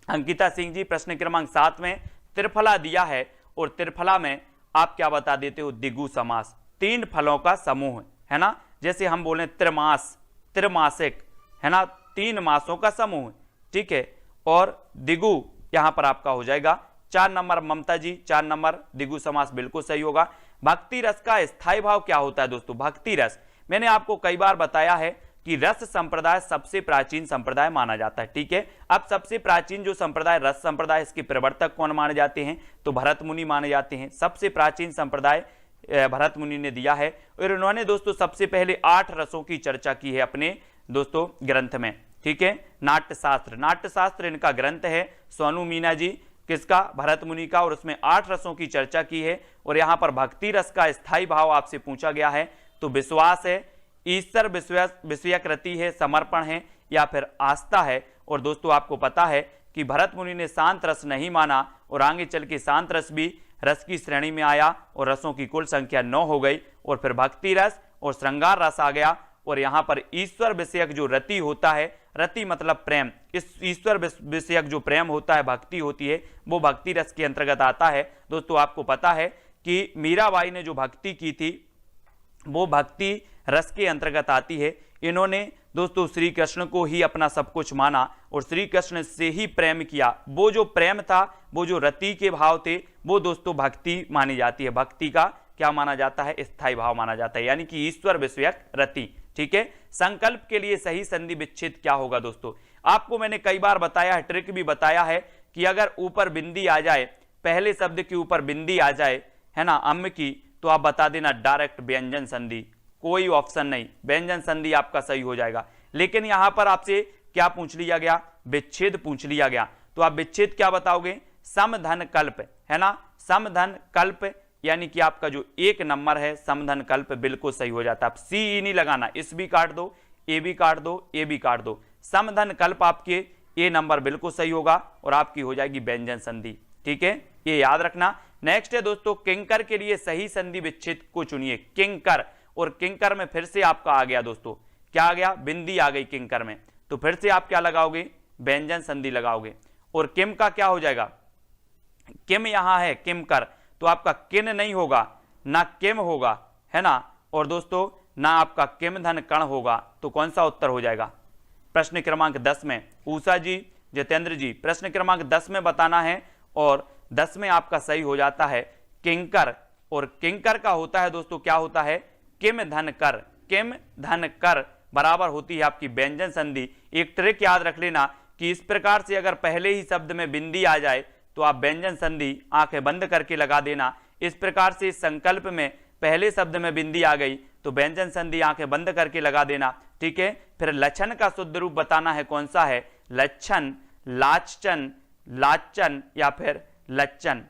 अंकिता सिंह जी प्रश्न क्रमांक 7 में त्रिफला दिया है, और त्रिफला में आप क्या बता देते हो, द्विगु समास, 3 फलों का समूह, है ना। जैसे हम बोले त्रिमास, त्रिमासिक, है ना, 3 मासों का समूह। ठीक है, और द्विगु यहां पर आपका हो जाएगा 4 नंबर ममता जी, 4 नंबर द्विगु समास बिल्कुल सही होगा। भक्ति रस का स्थायी भाव क्या होता है दोस्तों, भक्ति रस, मैंने आपको कई बार बताया है कि रस संप्रदाय सबसे प्राचीन संप्रदाय माना जाता है। ठीक है, अब सबसे प्राचीन जो संप्रदाय रस संप्रदाय, इसके प्रवर्तक कौन माने जाते हैं, तो भरत मुनि माने जाते हैं। सबसे प्राचीन संप्रदाय भरत मुनि ने दिया है, और उन्होंने दोस्तों सबसे पहले 8 रसों की चर्चा की है अपने दोस्तों ग्रंथ में। ठीक है, नाट्यशास्त्र, नाट्यशास्त्र इनका ग्रंथ है, सोनू मीना जी, किसका, भरत मुनि का, और उसमें 8 रसों की चर्चा की है। और यहां पर भक्ति रस का स्थायी भाव आपसे पूछा गया है, तो विश्वास है, ईश्वर विषयक रति है, समर्पण है या फिर आस्था है। और दोस्तों आपको पता है कि भरत मुनि ने शांत रस नहीं माना, और आगे चल के शांत रस भी रस की श्रेणी में आया, और रसों की कुल संख्या 9 हो गई, और फिर भक्ति रस और श्रृंगार रस आ गया। और यहां पर ईश्वर विषयक जो रति होता है, रति मतलब प्रेम, इस ईश्वर विषयक जो प्रेम होता है, भक्ति होती है, वो भक्ति रस के अंतर्गत आता है। दोस्तों आपको पता है कि मीराबाई ने जो भक्ति की थी वो भक्ति रस के अंतर्गत आती है। इन्होंने दोस्तों श्री कृष्ण को ही अपना सब कुछ माना और श्री कृष्ण से ही प्रेम किया। वो जो प्रेम था, वो जो रति के भाव थे, वो दोस्तों भक्ति मानी जाती है, भक्ति का क्या माना जाता है, स्थायी भाव माना जाता है, यानी कि ईश्वर विषयक रति। ठीक है, संकल्प के लिए सही संधि विच्छेद क्या होगा दोस्तों? आपको मैंने कई बार बताया है, ट्रिक भी बताया है कि अगर ऊपर बिंदी आ जाए, पहले शब्द के ऊपर बिंदी आ जाए, है ना, अम्म की, तो आप बता देना डायरेक्ट व्यंजन संधि, कोई ऑप्शन नहीं, व्यंजन संधि आपका सही हो जाएगा। लेकिन यहां पर आपसे क्या पूछ लिया गया, विच्छेद पूछ लिया गया, तो आप विच्छेद क्या बताओगे, समधन कल्प, है ना, समधन कल्प, यानी कि आपका जो एक नंबर है समधन कल्प बिल्कुल सही हो जाता है। आप सी ई नहीं लगाना, इस भी काट दो, ए भी काट दो, ए भी काट दो, समधन कल्प आपके ए नंबर बिल्कुल सही होगा और आपकी हो जाएगी व्यंजन संधि। ठीक है, ये याद रखना। नेक्स्ट है दोस्तों, किंकर के लिए सही संधि विच्छेद को चुनिए। किंकर, और किंकर में फिर से आपका आ गया दोस्तों, क्या आ गया, बिंदी आ गई किंकर में, तो फिर से आप क्या लगाओगे, व्यंजन संधि लगाओगे। और किम का क्या हो जाएगा, किम यहां है किमकर, तो आपका किन नहीं होगा, ना किम होगा, है ना, और दोस्तों ना आपका किम धन कण होगा, तो कौन सा उत्तर हो जाएगा प्रश्न क्रमांक 10 में? उषा जी, जितेंद्र जी, प्रश्न क्रमांक 10 में बताना है, और 10 में आपका सही हो जाता है किंकर, और किंकर का होता है दोस्तों, क्या होता है, किम धन कर, किम धन कर बराबर होती है आपकी व्यंजन संधि। एक ट्रिक याद रख लेना कि इस प्रकार से अगर पहले ही शब्द में बिंदी आ जाए तो आप व्यंजन संधि आंखें बंद करके लगा देना। इस प्रकार से संकल्प में पहले शब्द में बिंदी आ गई तो व्यंजन संधि आंखें बंद करके लगा देना। ठीक है, फिर लक्षण का शुद्ध रूप बताना है, कौन सा है, लक्षण, लाचन, लाचन या फिर लक्षण।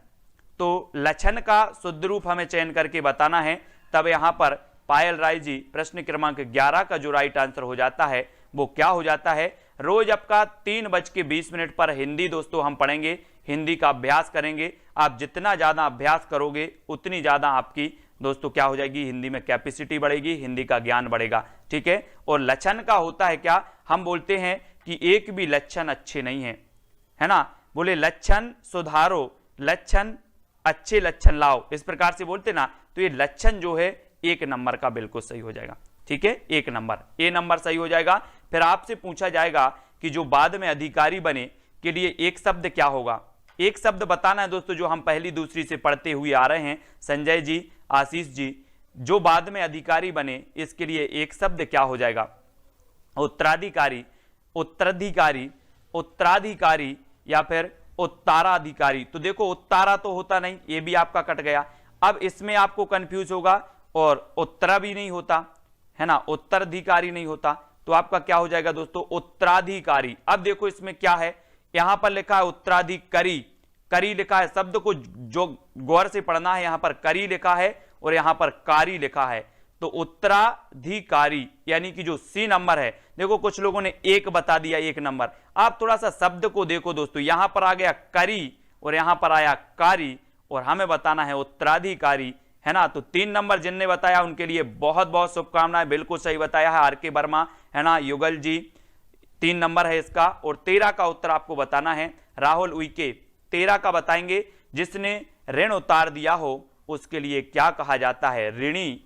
तो लक्षण का शुद्ध रूप हमें चयन करके बताना है। तब यहां पर पायल राय जी, प्रश्न क्रमांक 11 का जो राइट आंसर हो जाता है वो क्या हो जाता है, रोज आपका 3:20 पर हिंदी दोस्तों हम पढ़ेंगे, हिंदी का अभ्यास करेंगे। आप जितना ज्यादा अभ्यास करोगे उतनी ज्यादा आपकी दोस्तों क्या हो जाएगी, हिंदी में कैपेसिटी बढ़ेगी, हिंदी का ज्ञान बढ़ेगा। ठीक है, और लक्षण का होता है क्या, हम बोलते हैं कि एक भी लक्षण अच्छे नहीं है ना, बोले लक्षण सुधारो, लक्षण अच्छे लक्षण लाओ, इस प्रकार से बोलते ना, तो ये लक्षण जो है एक नंबर का बिल्कुल सही हो जाएगा। ठीक है, एक नंबर, ए नंबर सही हो जाएगा। फिर आपसे पूछा जाएगा कि जो बाद में अधिकारी बने के लिए एक शब्द क्या होगा, एक शब्द बताना है दोस्तों, जो हम पहली दूसरी से पढ़ते हुए आ रहे हैं, संजय जी, आशीष जी, जो बाद में अधिकारी बने इसके लिए एक शब्द क्या हो जाएगा, उत्तराधिकारी, उत्तराधिकारी, उत्तराधिकारी या फिर उत्तराधिकारी। तो देखो उत्तारा तो होता नहीं, ये भी आपका कट गया। अब इसमें आपको कंफ्यूज होगा, और उत्तरा भी नहीं होता, है ना, उत्तराधिकारी नहीं होता, तो आपका क्या हो जाएगा दोस्तों, उत्तराधिकारी। अब देखो इसमें क्या है, यहां पर लिखा है उत्तराधिकारी, करी लिखा है, शब्द को जो गौर से पढ़ना है, यहां पर करी लिखा है और यहां पर कारी लिखा है, तो उत्तराधिकारी यानी कि जो सी नंबर है, देखो कुछ लोगों ने एक बता दिया, एक नंबर। आप थोड़ा सा शब्द को देखो दोस्तों, यहां पर आ गया करी और यहां पर आया कारी, और हमें बताना है उत्तराधिकारी, है ना। तो 3 नंबर जिनने बताया उनके लिए बहुत बहुत शुभकामनाएं, बिल्कुल सही बताया है आर.के. वर्मा, है ना, युगल जी, 3 नंबर है इसका। और 13 का उत्तर आपको बताना है राहुल उइके, 13 का बताएंगे, जिसने ऋण उतार दिया हो उसके लिए क्या कहा जाता है, ऋणी,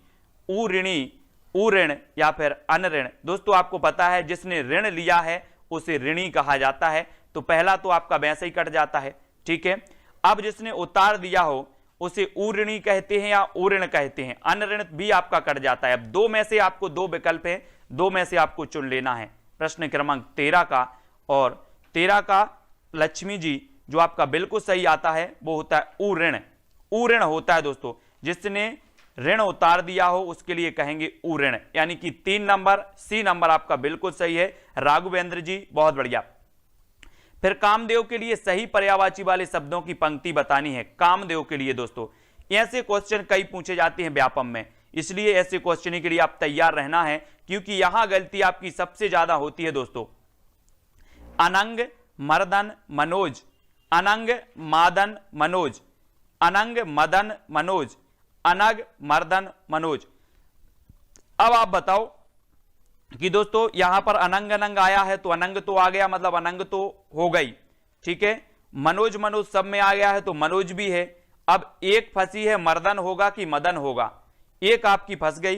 उऋण या फिर अनऋण। दोस्तों आपको पता है जिसने ऋण लिया है उसे ऋणी कहा जाता है, तो पहला तो आपका वैसे ही कट जाता है। ठीक है, अब जिसने उतार दिया हो उसे उऋणी कहते हैं या उऋण कहते हैं, अनऋण भी आपका कट जाता है। अब 2 में से आपको 2 विकल्प है, 2 में से आपको चुन लेना है प्रश्न क्रमांक 13 का। और 13 का लक्ष्मी जी जो आपका बिल्कुल सही आता है वो होता है उऋण, उऋण होता है दोस्तों, जिसने ऋण उतार दिया हो उसके लिए कहेंगे उऋण, यानी कि 3 नंबर सी नंबर आपका बिल्कुल सही है राघवेंद्र जी, बहुत बढ़िया। फिर कामदेव के लिए सही पर्यायवाची वाले शब्दों की पंक्ति बतानी है। कामदेव के लिए दोस्तों ऐसे क्वेश्चन कई पूछे जाते हैं व्यापम में, इसलिए ऐसे क्वेश्चन के लिए आप तैयार रहना है, क्योंकि यहां गलती आपकी सबसे ज्यादा होती है दोस्तों। अनंग मर्दन मनोज, अनंग मादन मनोज, अनंग मदन मनोज, अनग मर्दन मनोज। अब आप बताओ कि दोस्तों यहां पर अनंग अनंग आया है तो अनंग तो आ गया, मतलब अनंग तो हो गई। ठीक है, मनोज मनोज सब में आ गया है तो मनोज भी है। अब एक फंसी है, मर्दन होगा कि मदन होगा, एक आपकी फंस गई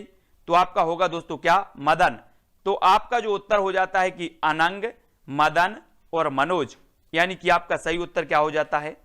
तो आपका होगा दोस्तों क्या, मदन। तो आपका जो उत्तर हो जाता है कि अनंग, मदन और मनोज, यानी कि आपका सही उत्तर क्या हो जाता है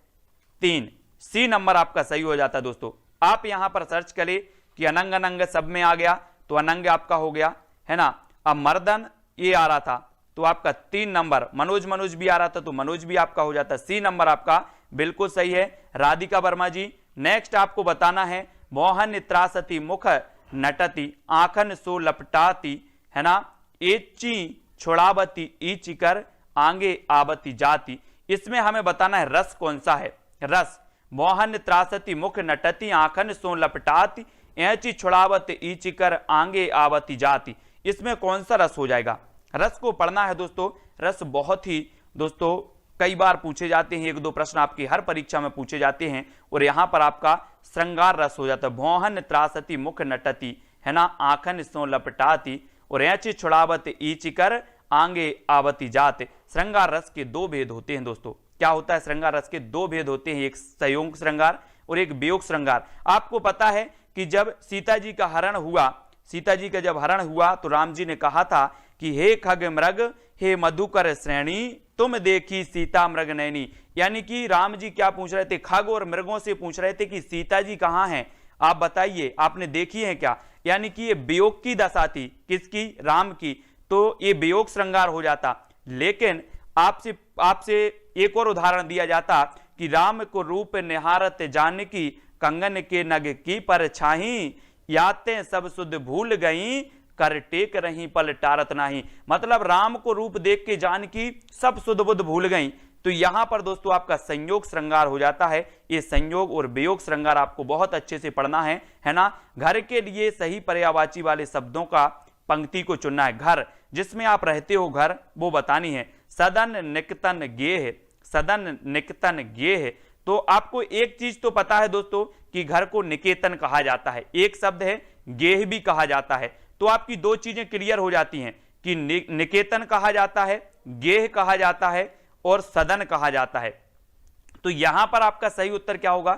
3, सी नंबर आपका सही हो जाता है दोस्तों। आप यहां पर सर्च करें कि अनंग अनंग सब में आ गया तो अनंग आपका हो गया, है ना। अब मर्दन ये आ रहा था तो आपका 3 नंबर, मनोज मनोज भी आ रहा था तो मनोज भी आपका हो जाता, सी नंबर आपका बिल्कुल सही है राधिका वर्मा जी। नेक्स्ट आपको बताना है मोहन त्रासती मुख नटती आंखन सो लपटाती, है ना, एची छोड़ावती ईची कर आंगे आवती जाती। इसमें हमें बताना है रस कौन सा है। रस मोहन त्रासती मुख नटती आंखन सो लपटाती एची छुड़ावत ईची कर आंगे आवती जाती। इसमें कौन सा रस हो जाएगा। रस को पढ़ना है दोस्तों। रस बहुत ही दोस्तों कई बार पूछे जाते हैं, 1-2 प्रश्न आपकी हर परीक्षा में पूछे जाते हैं और यहां पर आपका श्रृंगार रस हो जाता है। मोहन त्रासती मुख नटती, है ना, आंखन सो लपटाती और एची छुड़ावत ईची कर आंगे आवती जाते। श्रृंगार रस के 2 भेद होते हैं दोस्तों। क्या होता है, श्रृंगार रस के 2 भेद होते हैं, एक संयोग श्रृंगार और एक वियोग श्रृंगार। आपको पता है कि जब सीता जी का हरण हुआ, सीता जी का जब हरण हुआ तो राम जी ने कहा था कि हे खग मृग हे मधुकर श्रेणी तुम देखी सीता मृग नैनी। यानी कि राम जी क्या पूछ रहे थे, खग और मृगों से पूछ रहे थे कि सीता जी कहां हैं, आप बताइए, आपने देखी है क्या। यानी कि ये वियोग की दशा थी, किसकी, राम की, तो ये वियोग श्रृंगार हो जाता। लेकिन आपसे एक और उदाहरण दिया जाता कि राम को रूप निहारत जानकी कंगन के नग की परछाई याते सब सुध भूल गई कर टेक रही पल टारत नाही। मतलब राम को रूप देख के जानकी सब सुध बुध भूल गई। तो यहां पर दोस्तों आपका संयोग श्रृंगार हो जाता है। ये संयोग और वियोग श्रृंगार आपको बहुत अच्छे से पढ़ना है ना। घर के लिए सही पर्यायवाची वाले शब्दों का पंक्ति को चुनना है। घर जिसमें आप रहते हो, घर वो बतानी है। सदन निकतन गेह, सदन निकतन गेह। तो आपको एक चीज तो पता है दोस्तों कि घर को निकेतन कहा जाता है, एक शब्द है गेह भी कहा जाता है। तो आपकी 2 चीजें क्लियर हो जाती हैं कि निकेतन कहा जाता है, गेह कहा जाता है और सदन कहा जाता है। तो यहां पर आपका सही उत्तर क्या होगा,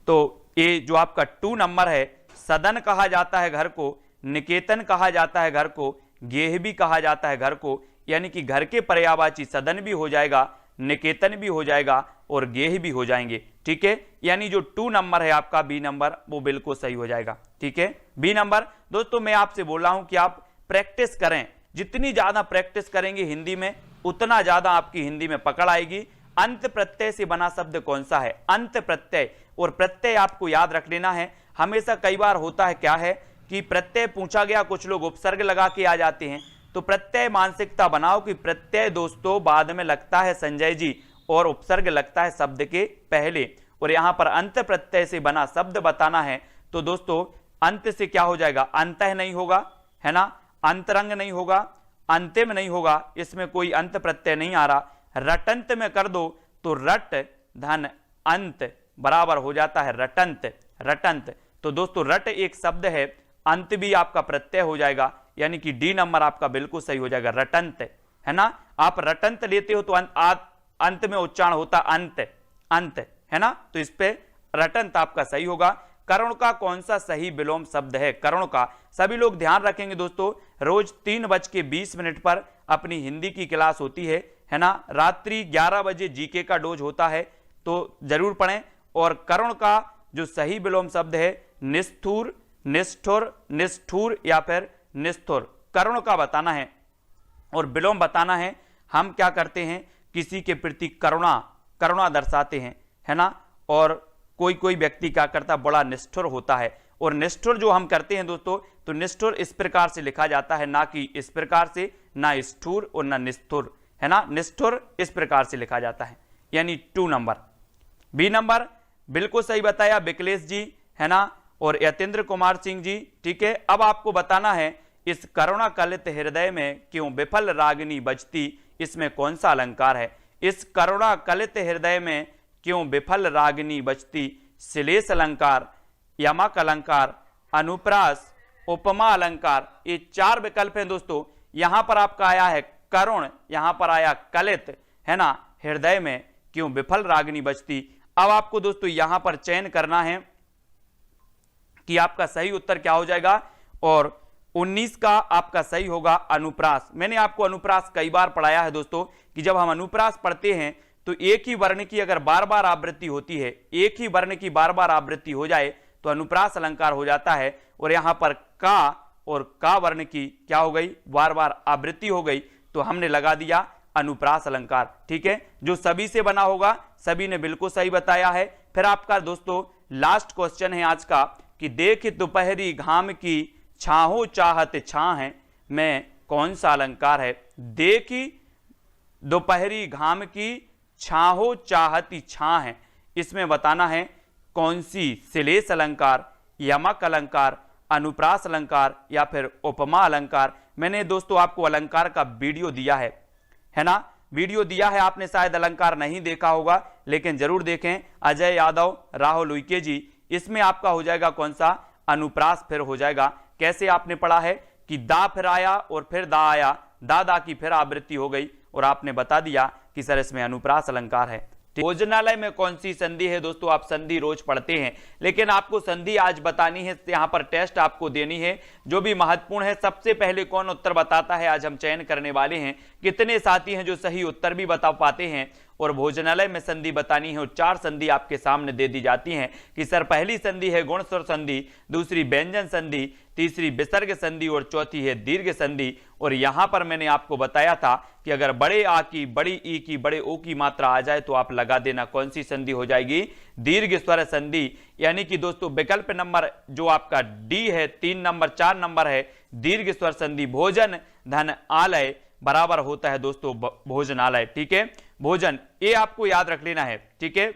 तो ये जो आपका 2 नंबर है, सदन कहा जाता है घर को, निकेतन कहा जाता है घर को, गेह भी कहा जाता है घर को। यानी कि घर के पर्यायवाची सदन भी हो जाएगा, निकेतन भी हो जाएगा और गेह भी हो जाएंगे। ठीक है, यानी जो 2 नंबर है आपका बी नंबर वो बिल्कुल सही हो जाएगा। ठीक है, बी नंबर। दोस्तों मैं आपसे बोल रहा हूं कि आप प्रैक्टिस करें, जितनी ज्यादा प्रैक्टिस करेंगे हिंदी में उतना ज्यादा आपकी हिंदी में पकड़ आएगी। अंत प्रत्यय से बना शब्द कौन सा है, अंत प्रत्यय। और प्रत्यय आपको याद रख लेना है। हमेशा कई बार होता है क्या है कि प्रत्यय पूछा गया, कुछ लोग उपसर्ग लगा के आ जाते हैं। तो प्रत्यय मानसिकता बनाओ कि प्रत्यय दोस्तों बाद में लगता है संजय जी और उपसर्ग लगता है शब्द के पहले। और यहां पर अंत प्रत्यय से बना शब्द बताना है तो दोस्तों अंत से क्या हो जाएगा, अंतः नहीं होगा, है ना, अंतरंग नहीं होगा, अंतिम नहीं होगा, इसमें कोई अंत प्रत्यय नहीं आ रहा। रटंत में कर दो तो रट धन अंत बराबर हो जाता है रटंत, रटंत। तो दोस्तों रट एक शब्द है, अंत भी आपका प्रत्यय हो जाएगा। यानी कि डी नंबर आपका बिल्कुल सही हो जाएगा, रटंत, है ना। आप रटंत लेते हो तो अंत में उच्चारण होता अंत, अंत, है ना। तो इस पे रटंत आपका सही होगा। करुण का कौन सा सही विलोम शब्द है, करुण का। सभी लोग ध्यान रखेंगे दोस्तों, रोज 3:20 पर अपनी हिंदी की क्लास होती है ना। रात्रि 11 बजे जीके का डोज होता है तो जरूर पढ़ें। और करुण का जो सही विलोम शब्द है निष्ठुर, निष्ठुर, निष्ठुर या फिर निष्ठुर, करुण का बताना है और विलोम बताना है। हम क्या करते हैं, किसी के प्रति करुणा, करुणा दर्शाते हैं, है ना। और कोई कोई व्यक्ति क्या करता है, बड़ा निष्ठुर होता है। और निष्ठुर जो हम करते हैं दोस्तों, तो निष्ठुर इस प्रकार से लिखा जाता है, ना कि इस प्रकार से, ना स्ठुर और ना निष्ठुर, है ना। निष्ठुर इस प्रकार से लिखा जाता है, यानी 2 नंबर। बी नंबर बिल्कुल सही बताया बिकलेश जी, है ना, और यतेंद्र कुमार सिंह जी। ठीक है, अब आपको बताना है इस करुणा कलित हृदय में क्यों विफल रागिनी बजती, इसमें कौन सा अलंकार है। इस करुणा कलित हृदय में क्यों विफल रागिनी बजती, श्लेष अलंकार, यमक अलंकार, अनुप्रास, उपमा अलंकार, ये 4 विकल्प हैं दोस्तों। यहां पर आपका आया है करुण, यहां पर आया कलित, है ना, हृदय में क्यों विफल रागिनी बजती। अब आपको दोस्तों यहां पर चयन करना है कि आपका सही उत्तर क्या हो जाएगा। और 19 का आपका सही होगा अनुप्रास। मैंने आपको अनुप्रास कई बार पढ़ाया है दोस्तों कि जब हम अनुप्रास पढ़ते हैं तो एक ही वर्ण की अगर बार बार आवृत्ति होती है, एक ही वर्ण की बार बार आवृत्ति हो जाए तो अनुप्रास अलंकार हो जाता है। और यहां पर का और का वर्ण की क्या हो गई, बार बार आवृत्ति हो गई, तो हमने लगा दिया अनुप्रास अलंकार। ठीक है, जो सभी से बना होगा सभी ने बिल्कुल सही बताया है। फिर आपका दोस्तों लास्ट क्वेश्चन है आज का कि देख दोपहरी घाम की छाहो चाहत छाह में कौन सा अलंकार है। देखी दोपहरी घाम की छाहो चाहती छाह है, इसमें बताना है कौन सी श्लेष अलंकार, यमक अलंकार, अनुप्रास अलंकार या फिर उपमा अलंकार। मैंने दोस्तों आपको अलंकार का वीडियो दिया है ना, वीडियो दिया है, आपने शायद अलंकार नहीं देखा होगा लेकिन जरूर देखें। अजय यादव, राहुल उइके जी, इसमें आपका हो जाएगा कौन सा, अनुप्रास फिर हो जाएगा। कैसे आपने पढ़ा है कि दा फिर आया और फिर दा आया, दा की फिर आवृत्ति हो गई और आपने बता दिया कि सर इसमें अनुप्रास अलंकार है। भोजनालय में कौन सी संधि है दोस्तों, आप संधि रोज पढ़ते हैं लेकिन आपको संधि आज बतानी है, यहां पर टेस्ट आपको देनी है जो भी महत्वपूर्ण है। सबसे पहले कौन उत्तर बताता है आज हम चयन करने वाले हैं। कितने साथी हैं जो सही उत्तर भी बता पाते हैं और भोजनालय में संधि बतानी है। और 4 संधि आपके सामने दे दी जाती हैं कि सर पहली संधि है गुण स्वर संधि, दूसरी व्यंजन संधि, तीसरी विसर्ग संधि और चौथी है दीर्घ संधि। और यहां पर मैंने आपको बताया था कि अगर बड़े आ की, बड़ी ई की, बड़े ओ की मात्रा आ जाए तो आप लगा देना कौन सी संधि हो जाएगी, दीर्घ स्वर संधि। यानी कि दोस्तों विकल्प नंबर जो आपका डी है, 3 नंबर 4 नंबर है दीर्घ स्वर संधि। भोजन धन आलय बराबर होता है दोस्तों भोजनालय। ठीक है, भोजन ये आपको याद रख लेना है। ठीक है,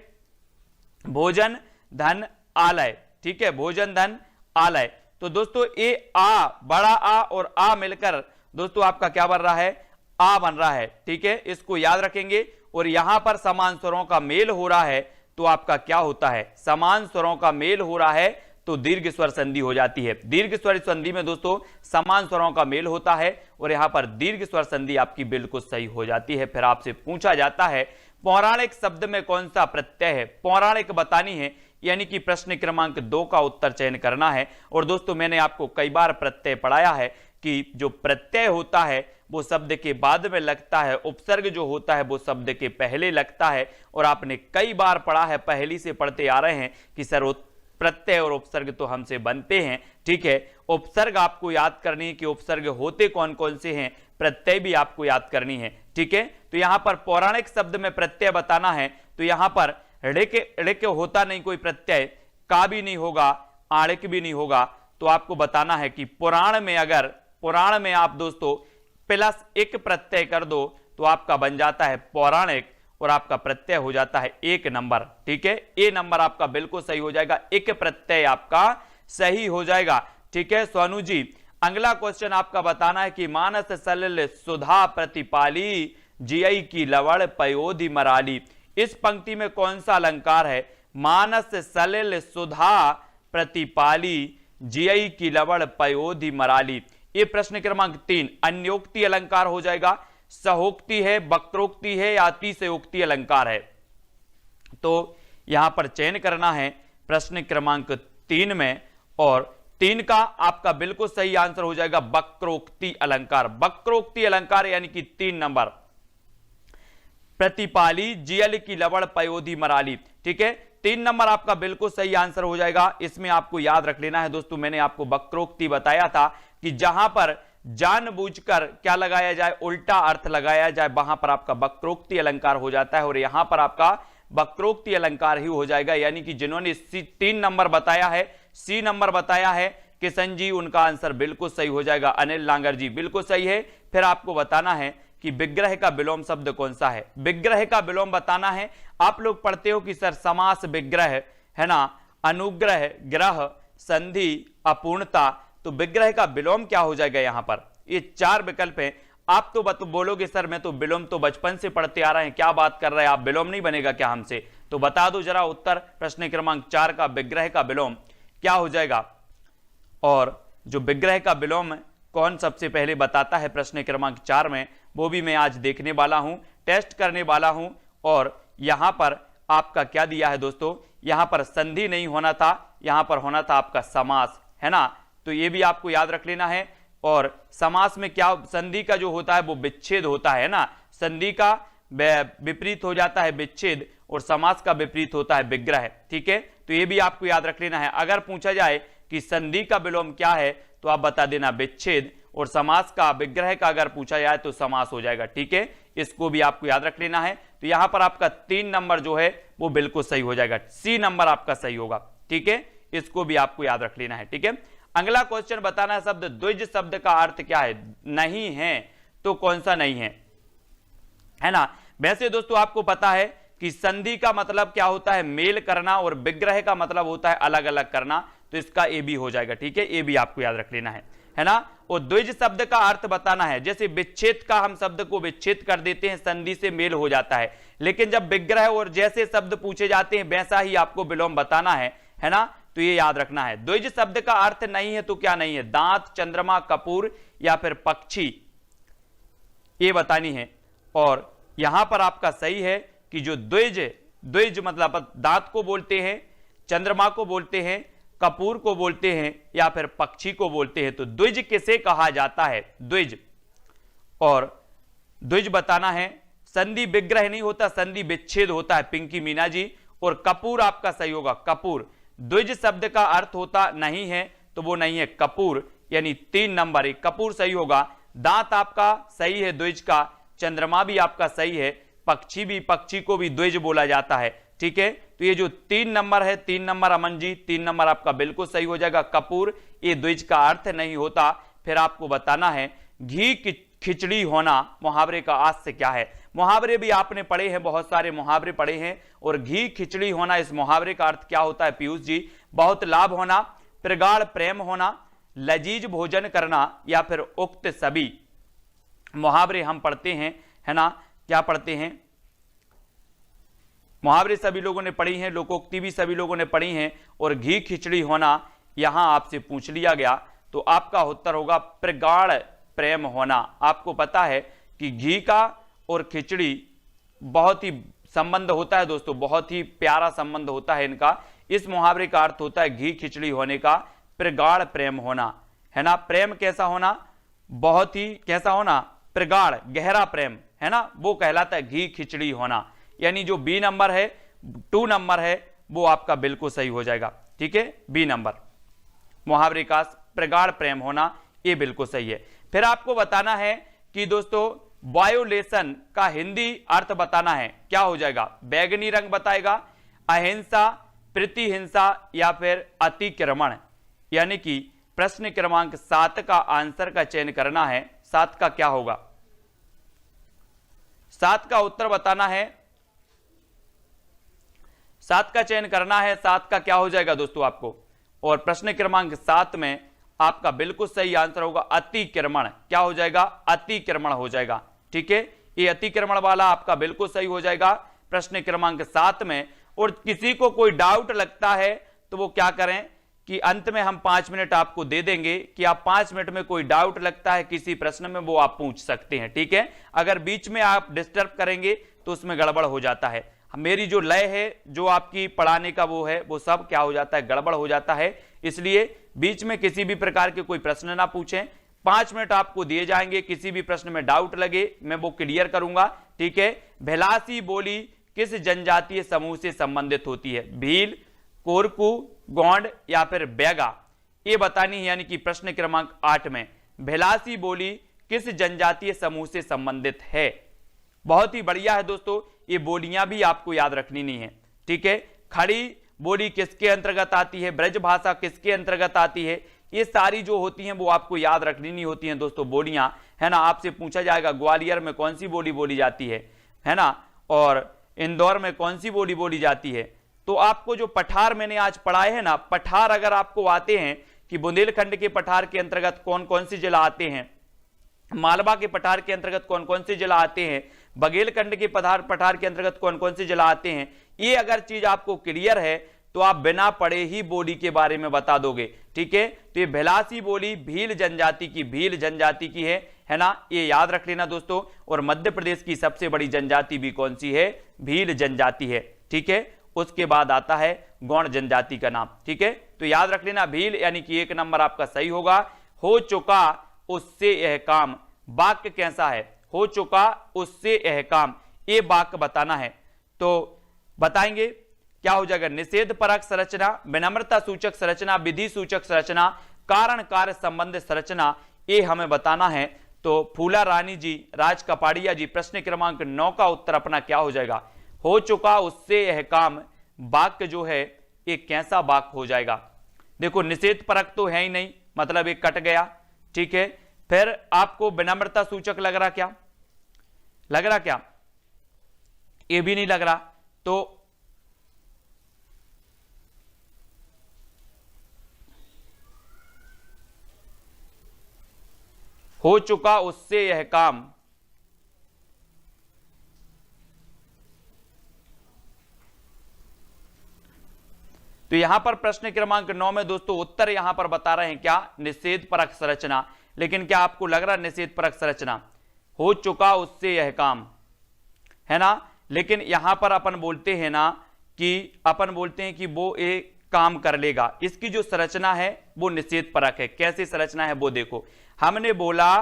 भोजन धन आलय। ठीक है, भोजन धन आलय। तो दोस्तों ये आ, बड़ा आ और आ मिलकर दोस्तों आपका क्या बन रहा है, आ बन रहा है। ठीक है, इसको याद रखेंगे। और यहां पर समान स्वरों का मेल हो रहा है तो आपका क्या होता है, समान स्वरों का मेल हो रहा है तो दीर्घ स्वर संधि हो जाती है। दीर्घ स्वर संधि में दोस्तों समान स्वरों का मेल होता है और यहां पर दीर्घ स्वर संधि आपकी बिल्कुल सही हो जाती है। फिर आपसे पूछा जाता है पौराणिक शब्द में कौन सा प्रत्यय है, पौराणिक बतानी है, यानी कि प्रश्न क्रमांक 2 का उत्तर चयन करना है। और दोस्तों मैंने आपको कई बार प्रत्यय पढ़ाया है कि जो प्रत्यय होता है वो शब्द के बाद में लगता है, उपसर्ग जो होता है वो शब्द के पहले लगता है। और आपने कई बार पढ़ा है, पहली से पढ़ते आ रहे हैं कि सर प्रत्यय और उपसर्ग तो हमसे बनते हैं। ठीक है, उपसर्ग आपको याद करनी है कि उपसर्ग होते कौन कौन से हैं, प्रत्यय भी आपको याद करनी है। ठीक है, तो यहां पर पौराणिक शब्द में प्रत्यय बताना है तो यहां पर ऋक होता नहीं कोई प्रत्यय, का भी नहीं होगा, आणिक भी नहीं होगा। तो आपको बताना है कि पुराण में, अगर पुराण में आप दोस्तों प्लस एक प्रत्यय कर दो तो आपका बन जाता है पौराणिक और आपका प्रत्यय हो जाता है 1 नंबर। ठीक है, ए नंबर आपका बिल्कुल सही हो जाएगा, एक प्रत्यय आपका सही हो जाएगा। ठीक है सोनू जी, अगला क्वेश्चन आपका बताना है कि मानस सलिल सुधा प्रतिपाली जियई की लवण पयोधि मराली। इस पंक्ति में कौन सा अलंकार है, मानस सलिल सुधा प्रतिपाली जियई की लवण पयोधि मराली। ये प्रश्न क्रमांक 3 अन्योक्ति अलंकार हो जाएगा, सहोक्ति है, वक्रोक्ति है या अतिशयोक्ति अलंकार है। तो यहां पर चयन करना है प्रश्न क्रमांक 3 में और 3 का आपका बिल्कुल सही आंसर हो जाएगा वक्रोक्ति अलंकार। वक्रोक्ति अलंकार यानी कि 3 नंबर, प्रतिपाली जियल की लवण पयोधि मराली। ठीक है, 3 नंबर आपका बिल्कुल सही आंसर हो जाएगा। इसमें आपको याद रख लेना है दोस्तों, मैंने आपको वक्रोक्ति बताया था कि जहां पर जानबूझकर क्या लगाया जाए, उल्टा अर्थ लगाया जाए, वहां पर आपका वक्रोक्ति अलंकार हो जाता है और यहां पर आपका वक्रोक्ति अलंकार ही हो जाएगा। यानी कि जिन्होंने 3 नंबर बताया है, सी नंबर बताया है किशन जी, उनका आंसर बिल्कुल सही हो जाएगा। अनिल लांगर जी बिल्कुल सही है। फिर आपको बताना है कि विग्रह का विलोम शब्द कौन सा है, विग्रह का विलोम बताना है। आप लोग पढ़ते हो कि सर समास विग्रह है ना, अनुग्रह, ग्रह, संधि, अपूर्णता, तो विग्रह का विलोम क्या हो जाएगा। यहां पर ये 4 विकल्प हैं। आप तो बोलोगे सर मैं तो विलोम तो बचपन से पढ़ते आ रहे हैं, क्या बात कर रहे हैं आप, विलोम नहीं बनेगा क्या हमसे, तो बता दो जरा उत्तर। प्रश्न क्रमांक 4 का विग्रह का विलोम क्या हो जाएगा। और जो विग्रह का विलोम कौन सबसे पहले बताता है प्रश्न क्रमांक 4 में, वो भी मैं आज देखने वाला हूं, टेस्ट करने वाला हूं। और यहां पर आपका क्या दिया है दोस्तों, यहां पर संधि नहीं होना था, यहां पर होना था आपका समास, है ना। तो ये भी आपको याद रख लेना है। और समास में क्या, संधि का जो होता है वो विच्छेद होता है ना, संधि का विपरीत हो जाता है विच्छेद और समास का विपरीत होता है विग्रह। ठीक है, तो ये भी आपको याद रख लेना है। अगर पूछा जाए कि संधि का विलोम क्या है तो आप बता देना विच्छेद, और समास का विग्रह का अगर पूछा जाए तो समास हो जाएगा। ठीक है, इसको भी आपको याद रख लेना है। तो यहां पर आपका 3 नंबर जो है वो बिल्कुल सही हो जाएगा, सी नंबर आपका सही होगा। ठीक है, इसको भी आपको याद रख लेना है। ठीक है, अगला क्वेश्चन बताना है शब्द द्विज शब्द का अर्थ क्या है। नहीं है तो कौन सा नहीं है ना। वैसे दोस्तों आपको पता है कि संधि का मतलब क्या होता है, मेल करना, और विग्रह का मतलब होता है अलग अलग करना, तो इसका ए भी हो जाएगा। ठीक है, ये भी आपको याद रख लेना है ना। और द्विज शब्द का अर्थ बताना है, जैसे विच्छेद का हम शब्द को विच्छेद कर देते हैं, संधि से मेल हो जाता है, लेकिन जब विग्रह और जैसे शब्द पूछे जाते हैं वैसा ही आपको विलोम बताना है ना। तो ये याद रखना है। द्विज शब्द का अर्थ नहीं है तो क्या नहीं है, दांत, चंद्रमा, कपूर या फिर पक्षी, ये बतानी है। और यहां पर आपका सही है कि जो द्विज मतलब दांत को बोलते हैं, चंद्रमा को बोलते हैं, कपूर को बोलते हैं या फिर पक्षी को बोलते हैं। तो द्विज किसे कहा जाता है, द्विज। और द्विज बताना है, संधि विग्रह नहीं होता, संधि विच्छेद होता है, पिंकी मीना जी। और कपूर आपका सही होगा, कपूर। द्विज शब्द का अर्थ होता नहीं है तो वो नहीं है कपूर, यानी 3 नंबर एक कपूर सही होगा। दांत आपका सही है द्विज का, चंद्रमा भी आपका सही है, पक्षी को भी द्विज बोला जाता है। ठीक है, तो ये जो 3 नंबर है, 3 नंबर अमन जी, 3 नंबर आपका बिल्कुल सही हो जाएगा, कपूर। ये द्विज का अर्थ नहीं होता। फिर आपको बताना है घी की खिचड़ी होना मुहावरे का आज से क्या है। मुहावरे भी आपने पढ़े हैं, बहुत सारे मुहावरे पढ़े हैं, और घी खिचड़ी होना इस मुहावरे का अर्थ क्या होता है पीयूष जी, बहुत लाभ होना, प्रगाढ़ प्रेम होना, लजीज भोजन करना, या फिर उक्त सभी मुहावरे हम पढ़ते हैं, है ना। क्या पढ़ते हैं, मुहावरे सभी लोगों ने पढ़ी हैं, लोकोक्ति भी सभी लोगों ने पढ़ी हैं, और घी खिचड़ी होना यहां आपसे पूछ लिया गया तो आपका उत्तर होगा प्रगाढ़ प्रेम होना। आपको पता है कि घी का और खिचड़ी बहुत ही संबंध होता है दोस्तों, बहुत ही प्यारा संबंध होता है इनका। इस मुहावरे का अर्थ होता है घी खिचड़ी होने का प्रगाढ़ प्रेम होना, है ना। प्रेम कैसा होना, बहुत ही कैसा होना, प्रगाढ़ गहरा प्रेम, है ना, वो कहलाता है घी खिचड़ी होना। यानी जो बी नंबर है, 2 नंबर है, वो आपका बिल्कुल सही हो जाएगा। ठीक है, बी नंबर मुहावरे का प्रगाढ़ प्रेम होना, ये बिल्कुल सही है। फिर आपको बताना है कि दोस्तों वायोलेशन का हिंदी अर्थ बताना है, क्या हो जाएगा, बैगनी रंग बताएगा, अहिंसा, प्रतिहिंसा या फिर अतिक्रमण। यानी कि प्रश्न क्रमांक 7 का आंसर का चयन करना है। 7 का क्या होगा, 7 का उत्तर बताना है, 7 का चयन करना है। 7 का क्या हो जाएगा दोस्तों आपको, और प्रश्न क्रमांक 7 में आपका बिल्कुल सही आंसर होगा अतिक्रमण। क्या हो जाएगा, अतिक्रमण हो जाएगा। ठीक है, ये अतिक्रमण वाला आपका बिल्कुल सही हो जाएगा प्रश्न क्रमांक 7 में। और किसी को कोई डाउट लगता है तो वो क्या करें कि अंत में हम 5 मिनट आपको दे देंगे कि आप 5 मिनट में कोई डाउट लगता है किसी प्रश्न में, वो आप पूछ सकते हैं। ठीक है, अगर बीच में आप डिस्टर्ब करेंगे तो उसमें गड़बड़ हो जाता है। मेरी जो लय है, जो आपकी पढ़ाने का वो है, वो सब क्या हो जाता है, गड़बड़ हो जाता है। इसलिए बीच में किसी भी प्रकार के कोई प्रश्न ना पूछें। 5 मिनट आपको दिए जाएंगे, किसी भी प्रश्न में डाउट लगे मैं वो क्लियर करूंगा। ठीक है, भिलासी बोली किस जनजातीय समूह से संबंधित होती है, भील, कोरकू, गोंड या फिर बैगा, ये बतानी है। यानी कि प्रश्न क्रमांक 8 में भिलासी बोली किस जनजातीय समूह से संबंधित है। बहुत ही बढ़िया है दोस्तों, ये बोलियां भी आपको याद रखनी नहीं है। ठीक है, खड़ी बोली किसके अंतर्गत आती है, ब्रज भाषा किसके अंतर्गत आती है, ये सारी जो होती हैं वो आपको याद रखनी नहीं होती हैं दोस्तों बोलियां, है ना। आपसे पूछा जाएगा ग्वालियर में कौन सी बोली बोली जाती है ना, और इंदौर में कौन सी बोली बोली जाती है। तो आपको जो पठार मैंने आज पढ़ाए हैं ना, पठार अगर आपको आते हैं कि बुंदेलखंड के पठार के अंतर्गत कौन कौन से जिला आते हैं, मालवा के पठार के अंतर्गत कौन कौन से जिला आते हैं, बघेलखंड के पठार के अंतर्गत कौन कौन से जिला आते हैं, ये अगर चीज आपको क्लियर है तो आप बिना पढ़े ही बोली के बारे में बता दोगे। ठीक है, तो ये भिलासी बोली भील जनजाति की है ना, ये याद रख लेना दोस्तों। और मध्य प्रदेश की सबसे बड़ी जनजाति भी कौन सी है, भील जनजाति है। ठीक है, उसके बाद आता है गौड़ जनजाति का नाम। ठीक है, तो याद रख लेना भील, यानी कि 1 नंबर आपका सही होगा। हो चुका उससे यह काम, वाक्य कैसा है, हो चुका उससे यह काम, ये वाक्य बताना है। तो बताएंगे क्या हो जाएगा, निषेध परक संरचना, विनम्रता सूचक संरचना, विधि सूचक संरचना, कारण कार्य संबंध संरचना, ये हमें बताना है। तो फूला रानी जी, राज कपाड़िया जी, प्रश्न क्रमांक 9 का उत्तर अपना क्या हो जाएगा, हो चुका उससे यह काम, वाक्य जो है ये कैसा वाक्य हो जाएगा। देखो निषेध परक तो है ही नहीं, मतलब एक कट गया, ठीक है। फिर आपको विनम्रता सूचक लग रहा क्या, लग रहा क्या, ये भी नहीं लग रहा। तो हो चुका उससे यह काम, तो यहां पर प्रश्न क्रमांक 9 में दोस्तों उत्तर यहां पर बता रहे हैं क्या, निषेध परक संरचना। लेकिन क्या आपको लग रहा निषेध परक संरचना, हो चुका उससे यह काम, है ना। लेकिन यहां पर अपन बोलते हैं ना कि अपन बोलते हैं कि वो एक काम कर लेगा, इसकी जो संरचना है वो निषेध परक है। कैसी संरचना है वो देखो, हमने बोला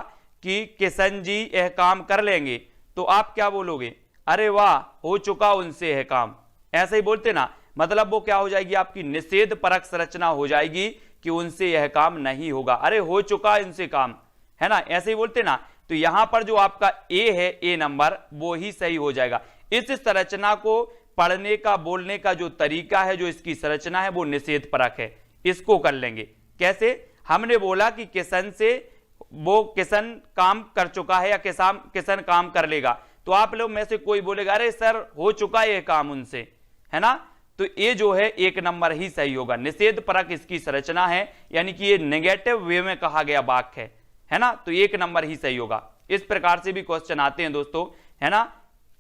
कि किशन जी यह काम कर लेंगे, तो आप क्या बोलोगे, अरे वाह हो चुका उनसे यह काम, ऐसे ही बोलते ना। मतलब वो क्या हो जाएगी, आपकी निषेध परक संरचना हो जाएगी कि उनसे यह काम नहीं होगा, अरे हो चुका इनसे काम, है ना, ऐसे ही बोलते ना। तो यहां पर जो आपका ए है, ए नंबर, वो ही सही हो जाएगा। इस संरचना को पढ़ने का, बोलने का जो तरीका है, जो इसकी संरचना है वो निषेध परक है। इसको कर लेंगे कैसे, हमने बोला कि किशन से, वो किशन काम कर चुका है या किशन काम कर लेगा, तो आप लोग में से कोई बोलेगा अरे सर हो चुका है काम उनसे, है ना। तो ये जो है एक नंबर ही सही होगा, निषेध परक इसकी संरचना है, यानी कि ये नेगेटिव वे में कहा गया वाक्य है ना, तो एक नंबर ही सही होगा। इस प्रकार से भी क्वेश्चन आते हैं दोस्तों, है ना।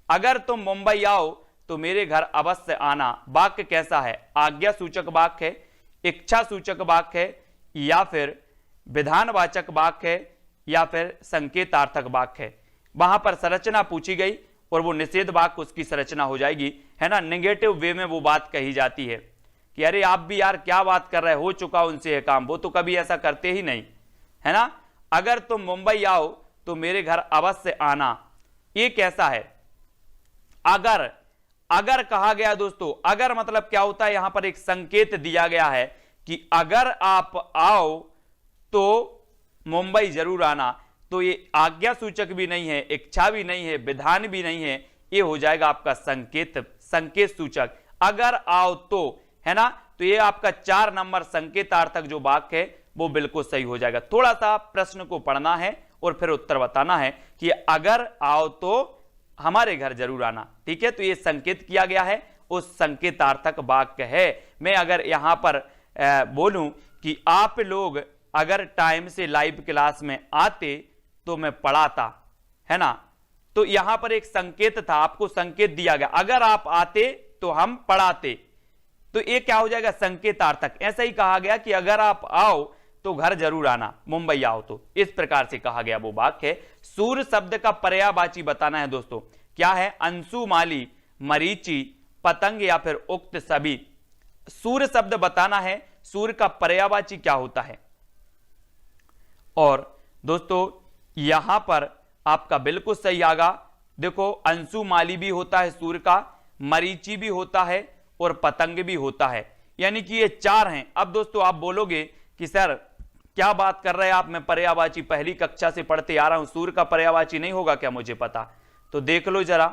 अगर तुम मुंबई आओ तो मेरे घर अवश्य आना, वाक्य कैसा है, आज्ञा सूचक वाक्य है, इच्छा सूचक वाक्य है, या फिर विधानवाचक वाक्य है, या फिर संकेतार्थक वाक्य है। वहां पर संरचना पूछी गई और वो निषेध वाक्य उसकी संरचना हो जाएगी, है ना। नेगेटिव वे में वो बात कही जाती है कि अरे आप भी यार क्या बात कर रहे हो चुका उनसे यह काम, वो तो कभी ऐसा करते ही नहीं, है ना। अगर तुम मुंबई आओ तो मेरे घर अवश्य आना, ये कैसा है, अगर, अगर कहा गया दोस्तों, अगर मतलब क्या होता है, यहां पर एक संकेत दिया गया है कि अगर आप आओ तो मुंबई जरूर आना, तो ये आज्ञा सूचक भी नहीं है, इच्छा भी नहीं है, विधान भी नहीं है, ये हो जाएगा आपका संकेत, संकेत सूचक, अगर आओ तो, है ना। तो ये आपका 4 नंबर संकेतार्थक जो वाक्य है वो बिल्कुल सही हो जाएगा। थोड़ा सा प्रश्न को पढ़ना है और फिर उत्तर बताना है कि अगर आओ तो हमारे घर जरूर आना, ठीक है। तो ये संकेत किया गया है, उस संकेतार्थक वाक्य है। मैं अगर यहां पर बोलूं कि आप लोग अगर टाइम से लाइव क्लास में आते तो मैं पढ़ाता, है ना, तो यहां पर एक संकेत था, आपको संकेत दिया गया, अगर आप आते तो हम पढ़ाते, तो ये क्या हो जाएगा, संकेतार्थक। ऐसा ही कहा गया कि अगर आप आओ तो घर जरूर आना, मुंबई आओ तो, इस प्रकार से कहा गया वो वाक्य है। सूर्य शब्द का पर्यायवाची बताना है दोस्तों, क्या है, अंशुमाली, मरीचि, पतंग या फिर उक्त सभी। सूर्य शब्द बताना है, सूर्य का पर्यायवाची क्या होता है। और दोस्तों यहां पर आपका बिल्कुल सही आगा, देखो अंशुमाली भी होता है सूर्य का, मरीचि भी होता है और पतंग भी होता है, यानी कि ये 4 हैं। अब दोस्तों आप बोलोगे कि सर क्या बात कर रहे हैं आप, मैं पर्यायवाची पहली कक्षा से पढ़ते आ रहा हूं, सूर्य का पर्यायवाची नहीं होगा क्या मुझे पता। तो देख लो जरा,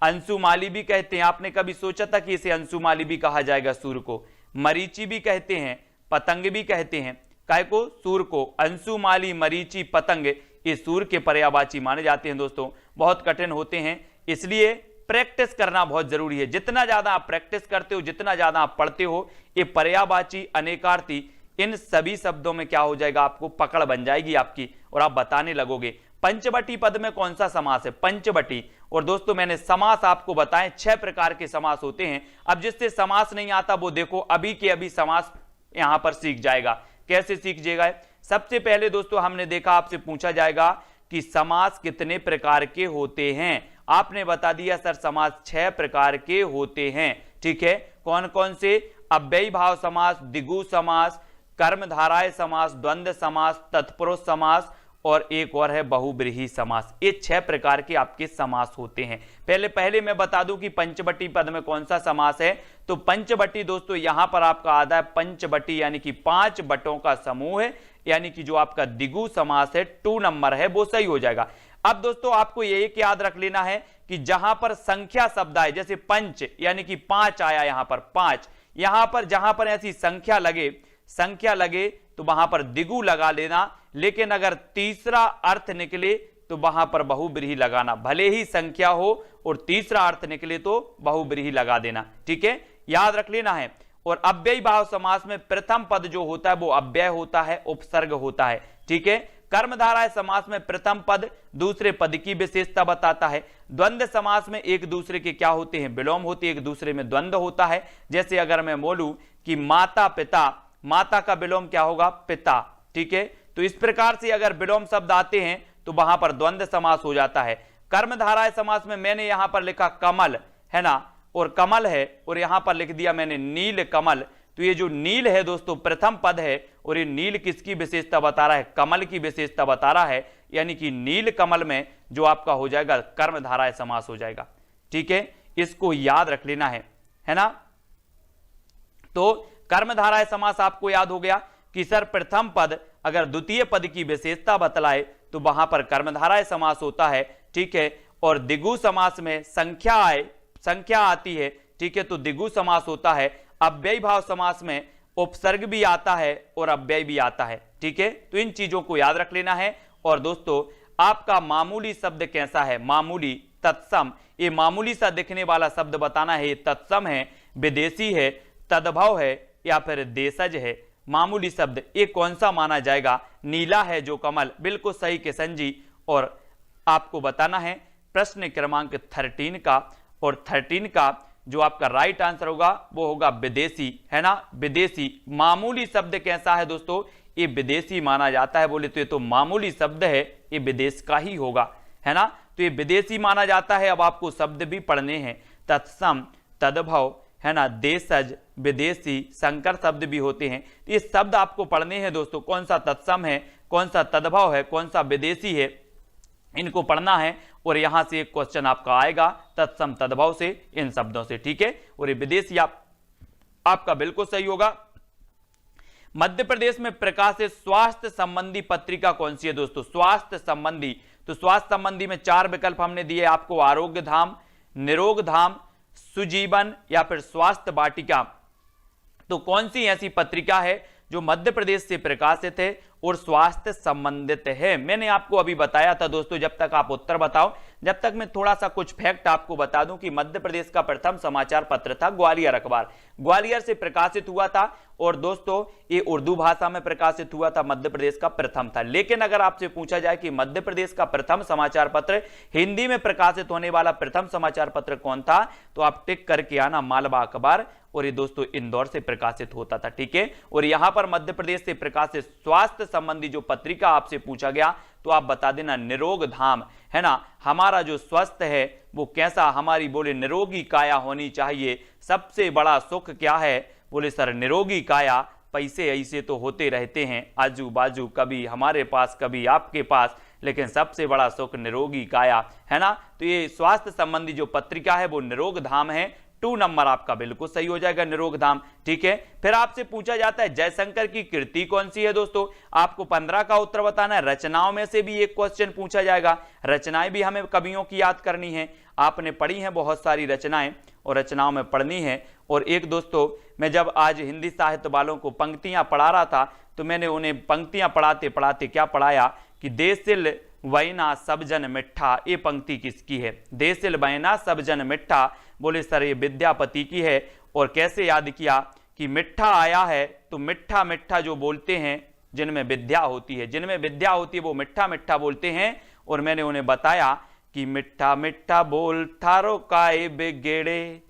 अंशुमाली भी कहते हैं, आपने कभी सोचा था कि इसे अंशुमाली भी कहा जाएगा सूर्य को, मरीचि भी कहते हैं, पतंग भी कहते हैं, काय को, सूर्य को। अंशुमाली, मरीचि, पतंग ये सूर्य के पर्यायवाची माने जाते हैं दोस्तों। बहुत कठिन होते हैं, इसलिए प्रैक्टिस करना बहुत जरूरी है। जितना ज्यादा आप प्रैक्टिस करते हो, जितना ज्यादा आप पढ़ते हो, ये पर्यायवाची, अनेकार्थी, इन सभी शब्दों में क्या हो जाएगा, आपको पकड़ बन जाएगी आपकी और आप बताने लगोगे। पंचवटी पद में कौन सा समास है, पंचवटी। और दोस्तों मैंने समास आपको बताए 6 प्रकार के समास होते हैं। अब जिससे समास नहीं आता वो देखो अभी के अभी समास यहां पर सीख जाएगा। कैसे सीख जाएगा, सबसे पहले दोस्तों हमने देखा, आपसे पूछा जाएगा कि समास कितने प्रकार के होते हैं, आपने बता दिया सर समास 6 प्रकार के होते हैं, ठीक है। कौन कौन से, अव्ययी भाव समास, द्विगु समास, कर्मधाराय समास, द्वंद्व समास, तत्पुरुष समास और एक और है बहुब्रीहि समास। ये 6 प्रकार के आपके समास होते हैं। पहले मैं बता दूं कि पंचवटी पद में कौन सा समास है। तो पंचवटी दोस्तों यहां पर आपका आता है पंचवटी, यानी कि 5 बटों का समूह है, यानी कि जो आपका द्विगु समास है 2 नंबर है वो सही हो जाएगा। अब दोस्तों आपको ये एक याद रख लेना है कि जहां पर संख्या शब्द आए, जैसे पंच यानी कि 5 आया, यहां पर 5, यहां पर जहां पर ऐसी संख्या लगे तो वहां पर द्विगु लगा लेना, लेकिन अगर तीसरा अर्थ निकले तो वहां पर बहुब्रीहि लगाना, भले ही संख्या हो और तीसरा अर्थ निकले तो बहुब्रीहि लगा देना, ठीक है, याद रख लेना है। और अव्ययी भाव समास में प्रथम पद जो होता है वो अव्यय होता है, उपसर्ग होता है, ठीक है। कर्मधारय समास में प्रथम पद दूसरे पद की विशेषता बताता है। द्वंद्व समास में एक दूसरे के क्या होते हैं, विलोम होते हैं, एक दूसरे में द्वंद्व होता है। जैसे अगर मैं बोलूं कि माता पिता, माता का विलोम क्या होगा, पिता, ठीक है। तो इस प्रकार से अगर विलोम शब्द आते हैं तो वहां पर द्वंद्व समास हो जाता है। कर्मधारय समास में मैंने यहां पर लिखा कमल, है ना, और कमल है, और यहां पर लिख दिया मैंने नील कमल। तो ये जो नील है दोस्तों प्रथम पद है, और ये नील किसकी विशेषता बता रहा है, कमल की विशेषता बता रहा है, यानी कि नील कमल में जो आपका हो जाएगा कर्मधारय समास हो जाएगा, ठीक है। इसको याद रख लेना है ना। तो कर्मधारय समास आपको याद हो गया कि सर प्रथम पद अगर द्वितीय पद की विशेषता बतलाए तो वहां पर कर्मधारय समास होता है, ठीक है। और द्विगु समास में संख्या आती है, ठीक है, तो द्विगु समास होता है। अव्ययी भाव समास में उपसर्ग भी आता है और अव्यय भी आता है, ठीक है। तो इन चीजों को याद रख लेना है। और दोस्तों आपका मामूली शब्द कैसा है, मामूली, तत्सम, ये मामूली सा दिखने वाला शब्द बताना है, ये तत्सम है, विदेशी है, तद्भव है या फिर देशज है। मामूली शब्द ये कौन सा माना जाएगा, नीला है जो कमल, बिल्कुल सही किशन जी। और आपको बताना है प्रश्न क्रमांक 13 का, और 13 का जो आपका राइट आंसर होगा वो होगा विदेशी, है ना, विदेशी। मामूली शब्द कैसा है दोस्तों, ये विदेशी माना जाता है। बोले तो ये तो मामूली शब्द है, ये विदेश का ही होगा, है ना, तो ये विदेशी माना जाता है। अब आपको शब्द भी पढ़ने हैं, तत्सम, तद्भव, है ना, देशज, विदेशी, संकर शब्द भी होते हैं। ये शब्द आपको पढ़ने हैं दोस्तों, कौन सा तत्सम है, कौन सा तद्भव है, कौन सा विदेशी है, इनको पढ़ना है। और यहां से एक क्वेश्चन आपका आएगा तत्सम तद्भव से, इन शब्दों से, ठीक है। और ये विदेशी आपका बिल्कुल सही होगा। मध्य प्रदेश में प्रकाशित स्वास्थ्य संबंधी पत्रिका कौन सी है दोस्तों, स्वास्थ्य संबंधी। तो स्वास्थ्य संबंधी में 4 विकल्प हमने दिए आपको, आरोग्य धाम, निरोग धाम, सुजीवन या फिर स्वास्थ्य वाटिका। तो कौन सी ऐसी पत्रिका है जो मध्य प्रदेश से प्रकाशित है और स्वास्थ्य संबंधित है। मैंने आपको अभी बताया था दोस्तों, जब तक आप उत्तर बताओ, जब तक मैं थोड़ा सा कुछ फैक्ट आपको बता दूं कि मध्य प्रदेश का प्रथम समाचार पत्र था ग्वालियर अखबार, ग्वालियर से प्रकाशित हुआ था। और दोस्तों ये उर्दू भाषा में प्रकाशित हुआ था, मध्य प्रदेश का प्रथम था। लेकिन अगर आपसे पूछा जाए कि मध्य प्रदेश का प्रथम समाचार पत्र, हिंदी में प्रकाशित होने वाला प्रथम समाचार पत्र कौन था, तो आप टिक करके आना मालवा अखबार। और ये दोस्तों इंदौर से प्रकाशित होता था, ठीक है। और यहां पर मध्य प्रदेश से प्रकाशित स्वास्थ्य संबंधी जो पत्रिका आपसे पूछा गया तो आप बता देना निरोग धाम, है ना। हमारा जो स्वस्थ है वो कैसा, हमारी बोले निरोगी काया होनी चाहिए। सबसे बड़ा सुख क्या है, बोले सर निरोगी काया। पैसे ऐसे तो होते रहते हैं आजू बाजू, कभी हमारे पास कभी आपके पास, लेकिन सबसे बड़ा सुख निरोगी काया, है ना। तो ये स्वास्थ्य संबंधी जो पत्रिका है वो निरोग धाम है। 2 नंबर आपका बिल्कुल सही हो जाएगा, निरोग धाम, ठीक है। फिर आपसे पूछा जाता है जयशंकर की कृति कौन सी है दोस्तों, आपको 15 का उत्तर बताना है। रचनाओं में से भी एक क्वेश्चन पूछा जाएगा, रचनाएं भी हमें कवियों की याद करनी है। आपने पढ़ी हैं बहुत सारी रचनाएं और रचनाओं में पढ़नी है। और एक दोस्तों मैं जब आज हिंदी साहित्य वालों को पंक्तियां पढ़ा रहा था तो मैंने उन्हें पंक्तियां पढ़ाते पढ़ाते क्या पढ़ाया कि देसिल वैना सब जन मिठा, ये पंक्ति किसकी है, देसिल वैना सब जन मिठा। बोले सर ये विद्यापति की है। और कैसे याद किया कि मिठा आया है, तो मिठा मिठा जो बोलते हैं जिनमें विद्या होती है, जिनमें विद्या होती है वो मिठा मिठा बोलते हैं। और मैंने उन्हें बताया कि मिठा मिठा बोल थारो काय बेगेड़े,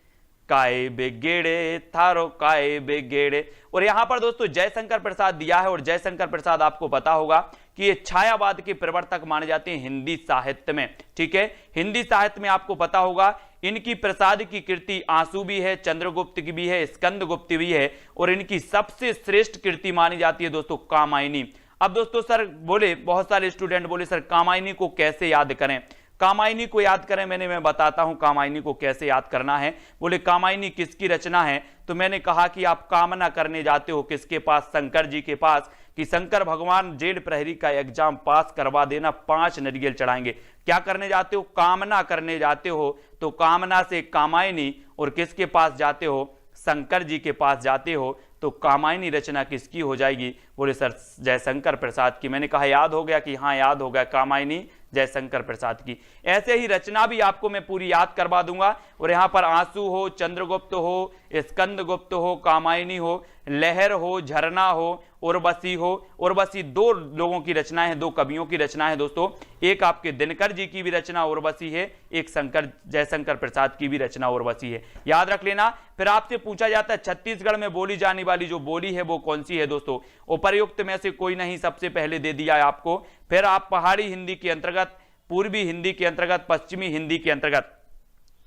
काय बेगेड़े थारो काय बेगेड़े। और यहां पर दोस्तों जयशंकर प्रसाद दिया है, और जयशंकर प्रसाद आपको पता होगा कि ये छायावाद के प्रवर्तक माने जाते हैं हिंदी साहित्य में, ठीक है। हिंदी साहित्य में आपको पता होगा इनकी प्रसाद की कृति आंसू भी है, चंद्रगुप्त की भी है, स्कंदगुप्त भी है, और इनकी सबसे श्रेष्ठ कृति मानी जाती है दोस्तों कामायनी। अब दोस्तों सर बोले, बहुत सारे स्टूडेंट बोले सर कामायनी को कैसे याद करें, कामायनी को याद करें। मैं बताता हूं कामायनी को कैसे याद करना है। बोले कामायनी किसकी रचना है, तो मैंने कहा कि आप कामना करने जाते हो किसके पास, शंकर जी के पास, कि शंकर भगवान जेल प्रहरी का एग्जाम पास करवा देना, 5 नारियल चढ़ाएंगे। क्या करने जाते हो, कामना करने जाते हो, तो कामना से कामायनी, और किसके पास जाते हो, शंकर जी के पास जाते हो, तो कामायनी रचना किसकी हो जाएगी। बोले सर जयशंकर प्रसाद की। मैंने कहा याद हो गया कि हाँ याद हो गया, कामायनी जयशंकर प्रसाद की। ऐसे ही रचना भी आपको मैं पूरी याद करवा दूंगा। और यहाँ पर आंसू हो, चंद्रगुप्त हो, स्कंदगुप्त हो, कामायनी हो, लहर हो, झरना हो, उर्वशी हो। उर्वशी 2 लोगों की रचना है, 2 कवियों की रचना है दोस्तों। एक आपके दिनकर जी की भी रचना उर्वशी है, एक जयशंकर प्रसाद की भी रचना उर्वशी है, याद रख लेना। फिर आपसे पूछा जाता है छत्तीसगढ़ में बोली जाने वाली जो बोली है वो कौन सी है दोस्तों। उपर्युक्त में से कोई नहीं, सबसे पहले दे दिया है आपको। फिर आप पहाड़ी हिंदी के अंतर्गत, पूर्वी हिंदी के अंतर्गत, पश्चिमी हिंदी के अंतर्गत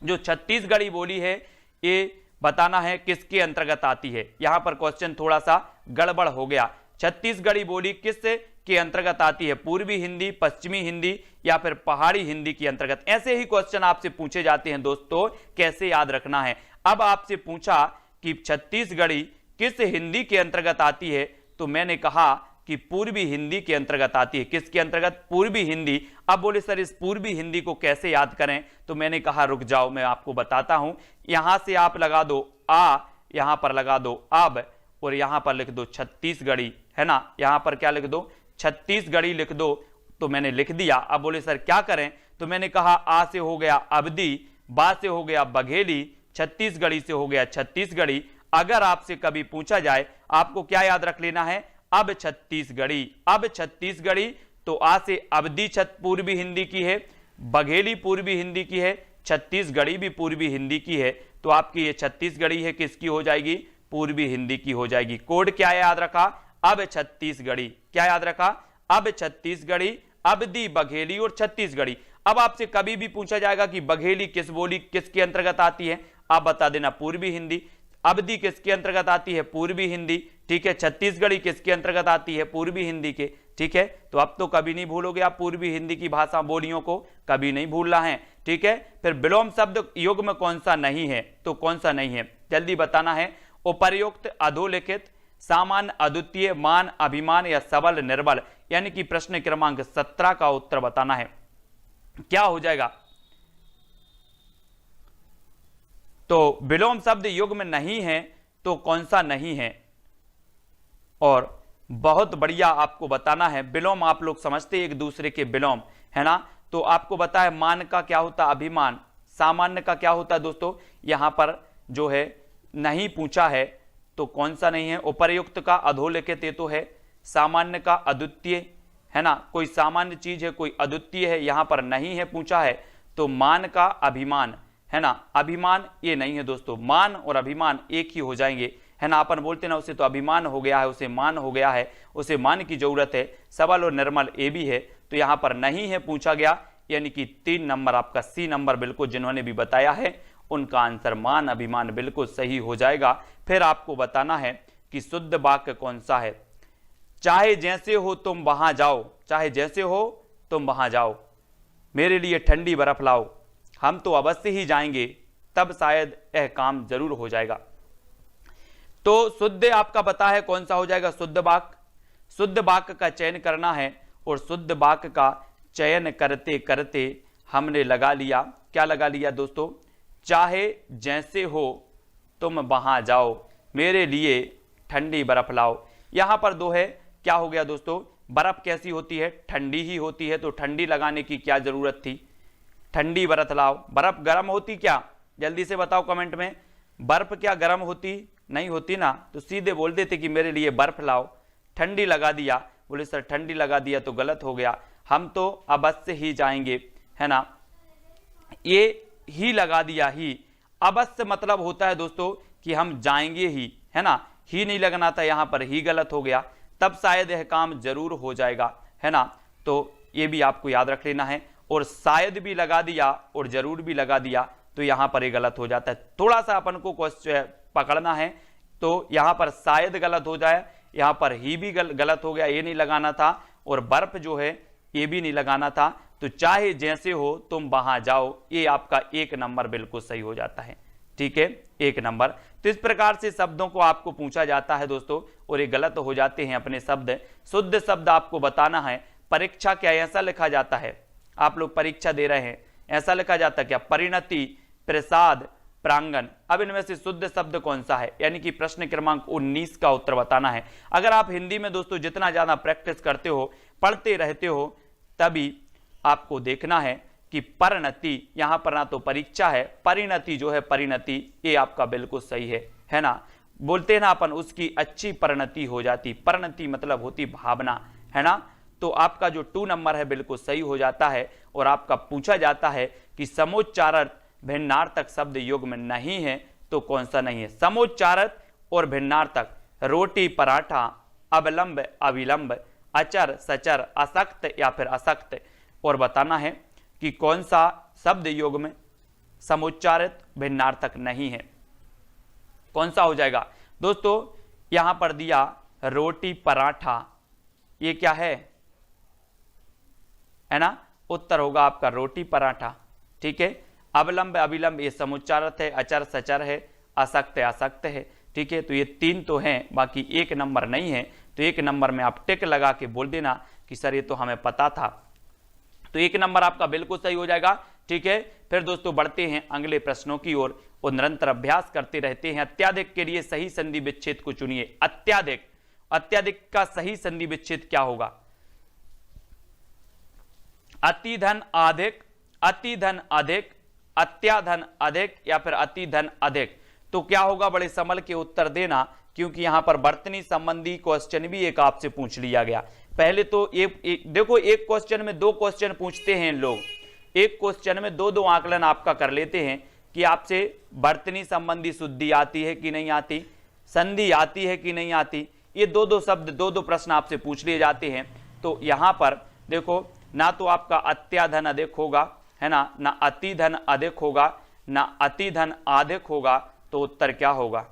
जो छत्तीसगढ़ी बोली है ये बताना है किसके अंतर्गत आती है। यहां पर क्वेश्चन थोड़ा सा गड़बड़ हो गया। छत्तीसगढ़ी बोली किस के अंतर्गत आती है, पूर्वी हिंदी, पश्चिमी हिंदी या फिर पहाड़ी हिंदी के अंतर्गत। ऐसे ही क्वेश्चन आपसे पूछे जाते हैं दोस्तों, कैसे याद रखना है। अब आपसे पूछा कि छत्तीसगढ़ी किस हिंदी के अंतर्गत आती है, तो मैंने कहा कि पूर्वी हिंदी के अंतर्गत आती है। किसके अंतर्गत, पूर्वी हिंदी। अब बोले सर इस पूर्वी हिंदी को कैसे याद करें, तो मैंने कहा रुक जाओ मैं आपको बताता हूं। यहां से आप लगा दो आ, यहां पर लगा दो अब, और यहां पर लिख दो छत्तीसगढ़ी, है ना। यहां पर क्या लिख दो, छत्तीसगढ़ी लिख दो, तो मैंने लिख दिया। अब बोले सर क्या करें, तो मैंने कहा आ से हो गया अवधी, बा से हो गया बघेली, छत्तीसगढ़ी से हो गया छत्तीसगढ़ी। अगर आपसे कभी पूछा जाए आपको क्या याद रख लेना है, अब छत्तीसगढ़ी। अब छत्तीसगढ़ी तो आ से अवधी पूर्वी हिंदी की है, बघेली पूर्वी हिंदी की है, छत्तीसगढ़ी भी पूर्वी हिंदी की है। तो आपकी ये छत्तीसगढ़ी है किसकी हो जाएगी, पूर्वी हिंदी की हो जाएगी। कोड क्या याद रखा, अब छत्तीसगढ़ी। क्या याद रखा, अब छत्तीसगढ़ी, अवधी, बघेली और छत्तीसगढ़ी। अब आपसे कभी भी पूछा जाएगा कि बघेली किस बोली किसके अंतर्गत आती है, आप बता देना पूर्वी हिंदी। अवधी किसके अंतर्गत आती है, पूर्वी हिंदी, ठीक है। छत्तीसगढ़ी किसके अंतर्गत आती है, पूर्वी हिंदी के, ठीक है। तो अब तो कभी नहीं भूलोगे आप पूर्वी हिंदी की भाषा बोलियों को, कभी नहीं भूलना है, ठीक है। फिर विलोम शब्द युग में कौन सा नहीं है, तो कौन सा नहीं है जल्दी बताना है। उपर्युक्त, अधोलिखित, सामान्य, अद्वितीय, मान, अभिमान या सबल, निर्बल। यानी कि प्रश्न क्रमांक 17 का उत्तर बताना है, क्या हो जाएगा। तो विलोम शब्द युग में नहीं है तो कौन सा नहीं है, और बहुत बढ़िया आपको बताना है। विलोम आप लोग समझते एक दूसरे के विलोम, है ना। तो आपको पता है मान का क्या होता, अभिमान। सामान्य का क्या होता है दोस्तों, यहां पर जो है नहीं पूछा है तो कौन सा नहीं है। उपर्युक्त का अधोलिखित ये तो है, सामान्य का अद्वितीय, है ना। कोई सामान्य चीज है, कोई अद्वितीय है, यहां पर नहीं है पूछा है। तो मान का अभिमान, है ना। अभिमान ये नहीं है दोस्तों, मान और अभिमान एक ही हो जाएंगे, है ना। अपन बोलते ना उसे तो अभिमान हो गया है, उसे मान हो गया है, उसे मान की जरूरत है। सबल और निर्मल ये भी है, तो यहां पर नहीं है पूछा गया, यानी कि 3 नंबर आपका सी नंबर बिल्कुल जिन्होंने भी बताया है उनका आंसर मान, अभिमान बिल्कुल सही हो जाएगा। फिर आपको बताना है कि शुद्ध वाक्य कौन सा है। चाहे जैसे हो तुम वहां जाओ, चाहे जैसे हो तुम वहां जाओ, मेरे लिए ठंडी बर्फ लाओ, हम तो अवश्य ही जाएंगे, तब शायद यह काम जरूर हो जाएगा। तो शुद्ध आपका पता है कौन सा हो जाएगा, शुद्ध वाक्य। शुद्ध वाक्य का चयन करना है, और शुद्ध वाक्य का चयन करते करते हमने लगा लिया, क्या लगा लिया दोस्तों, चाहे जैसे हो तुम वहां जाओ, मेरे लिए ठंडी बर्फ लाओ। यहां पर 2 है, क्या हो गया दोस्तों, बर्फ कैसी होती है, ठंडी ही होती है, तो ठंडी लगाने की क्या जरूरत थी, ठंडी बर्फ लाओ। बर्फ गर्म होती क्या, जल्दी से बताओ कमेंट में, बर्फ क्या गर्म होती, नहीं होती ना। तो सीधे बोल देते कि मेरे लिए बर्फ लाओ, ठंडी लगा दिया। बोले सर ठंडी लगा दिया तो गलत हो गया, हम तो अवश्य ही जाएंगे, है ना। ये ही लगा दिया, ही अवश्य मतलब होता है दोस्तों कि हम जाएंगे ही, है ना। ही नहीं लगना था, यहां पर ही गलत हो गया, तब शायद यह काम जरूर हो जाएगा, है ना। तो ये भी आपको याद रख लेना है। और शायद भी लगा दिया और जरूर भी लगा दिया तो यहां पर ये गलत हो जाता है। थोड़ा सा अपन को क्वेश्चन पकड़ना है, तो यहां पर शायद गलत हो जाए यहाँ पर ही भी गलत हो गया, ये नहीं लगाना था, और बर्फ जो है ये भी नहीं लगाना था। तो चाहे जैसे हो तुम वहां जाओ, ये आपका 1 नंबर बिल्कुल सही हो जाता है। ठीक है, 1 नंबर। तो इस प्रकार से शब्दों को आपको पूछा जाता है दोस्तों, और ये गलत हो जाते हैं अपने शब्द। शुद्ध शब्द आपको बताना है। परीक्षा क्या ऐसा लिखा जाता है, आप लोग परीक्षा दे रहे हैं, ऐसा लिखा जाता है क्या? परिणति, प्रसाद, प्रांगण। अब इनमें से शुद्ध शब्द कौन सा है, यानी कि प्रश्न क्रमांक 19 का उत्तर बताना है। अगर आप हिंदी में दोस्तों जितना ज्यादा प्रैक्टिस करते हो, पढ़ते रहते हो, तभी आपको देखना है कि परिणति, यहां पर ना तो परीक्षा है, परिणति जो है, परिणति ये आपका बिल्कुल सही है ना। बोलते हैं ना अपन, उसकी अच्छी परिणति हो जाती। परिणति मतलब होती भावना, है ना। तो आपका जो 2 नंबर है बिल्कुल सही हो जाता है। और आपका पूछा जाता है कि समोच्चारण भिन्नार्थक शब्द युग्म में नहीं है, तो कौन सा नहीं है? समोच्चारक और भिन्नार्थक, रोटी, पराठा, अवलंब, अविलंब, अचर, सचर, असक्त या फिर असक्त। और बताना है कि कौन सा शब्द युग्म में समुच्चारित भिन्नार्थक नहीं है, कौन सा हो जाएगा दोस्तों? यहां पर दिया रोटी, पराठा, ये क्या है ना। उत्तर होगा आपका रोटी, पराठा। ठीक है। अवलंब, अविलंब ये समुच्चारित है, अचर, सचर है, असक्त, असक्त है। ठीक है, तो ये 3 तो हैं, बाकी 1 नंबर नहीं है। तो 1 नंबर में आप टिक लगा के बोल देना कि सर ये तो हमें पता था। तो 1 नंबर आपका बिल्कुल सही हो जाएगा। ठीक है, फिर दोस्तों बढ़ते हैं अगले प्रश्नों की ओर और निरंतर अभ्यास करते रहते हैं। अत्याधिक के लिए सही संधि विच्छेद को चुनिए। अत्याधिक, अत्याधिक का सही संधि विच्छेद क्या होगा? अति धन अधिक, अति धन अधिक, अत्याधन अधिक या फिर अति धन अधिक। तो क्या होगा? बड़े संभल के उत्तर देना, क्योंकि यहां पर वर्तनी संबंधी क्वेश्चन भी एक आपसे पूछ लिया गया। पहले तो देखो, एक क्वेश्चन में 2 क्वेश्चन पूछते हैं लोग, एक क्वेश्चन में 2-2 आकलन आपका कर लेते हैं कि आपसे वर्तनी संबंधी शुद्धि आती है कि नहीं आती, संधि आती है कि नहीं आती। ये 2-2 शब्द, 2-2 प्रश्न आपसे पूछ लिए जाते हैं। तो यहां पर देखो, ना तो आपका अत्याधन अधिक होगा, है ना अति धन अधिक होगा, ना अति धन अधिक होगा। तो उत्तर क्या होगा?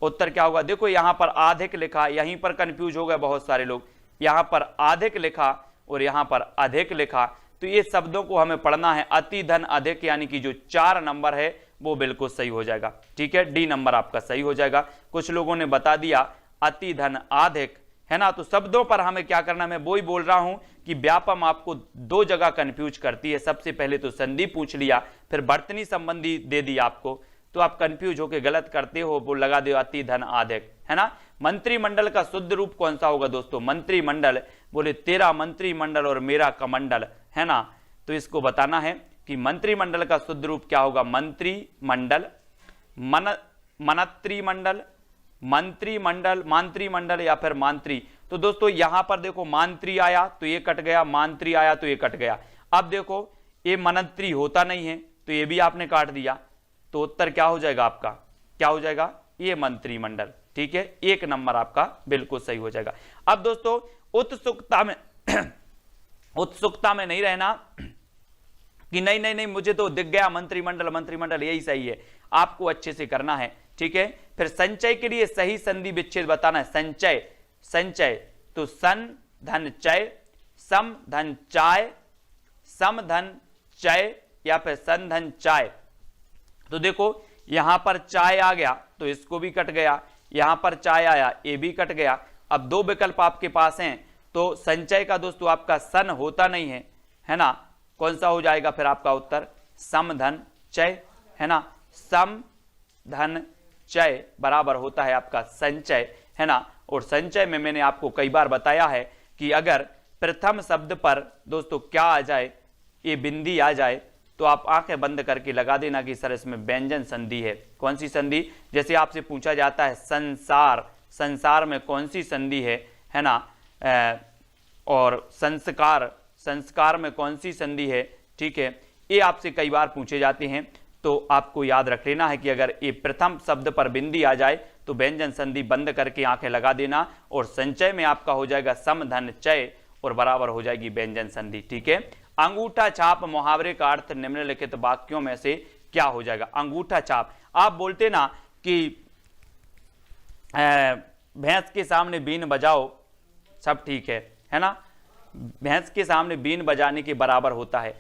उत्तर क्या होगा? देखो यहां पर अधिक लिखा, यहीं पर कंफ्यूज हो गए बहुत सारे लोग। यहां पर अधिक लिखा और यहां पर अधिक लिखा, तो ये शब्दों को हमें पढ़ना है। अति धन अधिक, यानी कि जो 4 नंबर है वो बिल्कुल सही हो जाएगा। ठीक है, डी नंबर आपका सही हो जाएगा। कुछ लोगों ने बता दिया अति धन अधिक, है ना। तो शब्दों पर हमें क्या करना, मैं वो ही बोल रहा हूं कि व्यापम आपको 2 जगह कंफ्यूज करती है। सबसे पहले तो संधि पूछ लिया, फिर वर्तनी संबंधी दे दी आपको, तो आप कंफ्यूज होकर गलत करते हो, वो लगा दो अति धन अधिक, है ना। मंत्रिमंडल का शुद्ध रूप कौन सा होगा दोस्तों? मंत्रिमंडल, बोले तेरा मंत्रिमंडल और मेरा कमंडल, है ना। तो इसको बताना है कि मंत्रिमंडल का शुद्ध रूप क्या होगा? मंत्रिमंडल, मनत्रिमंडल, मंत्रिमंडल, मांत्रिमंडल या फिर मांत्री। तो दोस्तों यहां पर देखो, मांत्री आया तो ये कट गया, मांत्री आया तो ये कट गया। अब देखो ये मनंत्री होता नहीं है, तो ये भी आपने काट दिया। तो उत्तर क्या हो जाएगा आपका? क्या हो जाएगा? ये मंत्रिमंडल। ठीक है, 1 नंबर आपका बिल्कुल सही हो जाएगा। अब दोस्तों उत्सुकता में उत्सुकता में नहीं रहना कि नहीं नहीं नहीं मुझे तो दिख गया मंत्रिमंडल, मंत्रिमंडल यही सही है। आपको अच्छे से करना है। ठीक है, फिर संचय के लिए सही संधि विच्छेद बताना है। संचय, संचय तो सन धन चय, सम धन चाय, सम धन चय या फिर सन धन चाय। तो देखो यहां पर चाय आ गया तो इसको भी कट गया, यहां पर चाय आया ये भी कट गया। अब 2 विकल्प आपके पास हैं, तो संचय का दोस्तों आपका सन होता नहीं है ना। कौन सा हो जाएगा फिर आपका उत्तर? सम धन चय, है ना। सम धन चय बराबर होता है आपका संचय, है ना। और संचय में मैंने आपको कई बार बताया है कि अगर प्रथम शब्द पर दोस्तों क्या आ जाए, ये बिंदी आ जाए, तो आप आंखें बंद करके लगा देना कि सर इसमें व्यंजन संधि है। कौन सी संधि? जैसे आपसे पूछा जाता है संसार, संसार में कौन सी संधि है ना। और संस्कार, संस्कार में कौन सी संधि है। ठीक है, ये आपसे कई बार पूछे जाते हैं। तो आपको याद रख लेना है कि अगर ये प्रथम शब्द पर बिंदी आ जाए तो व्यंजन संधि बंद करके आंखें लगा देना, और संचय में आपका हो जाएगा सम धन चय और बराबर हो जाएगी व्यंजन संधि। ठीक है, अंगूठा छाप मुहावरे का अर्थ निम्नलिखित वाक्यों में से क्या हो जाएगा? अंगूठा छाप, आप बोलते ना कि भैंस के सामने बीन बजाओ, सब ठीक है ना, भैंस के सामने बीन बजाने के बराबर होता है।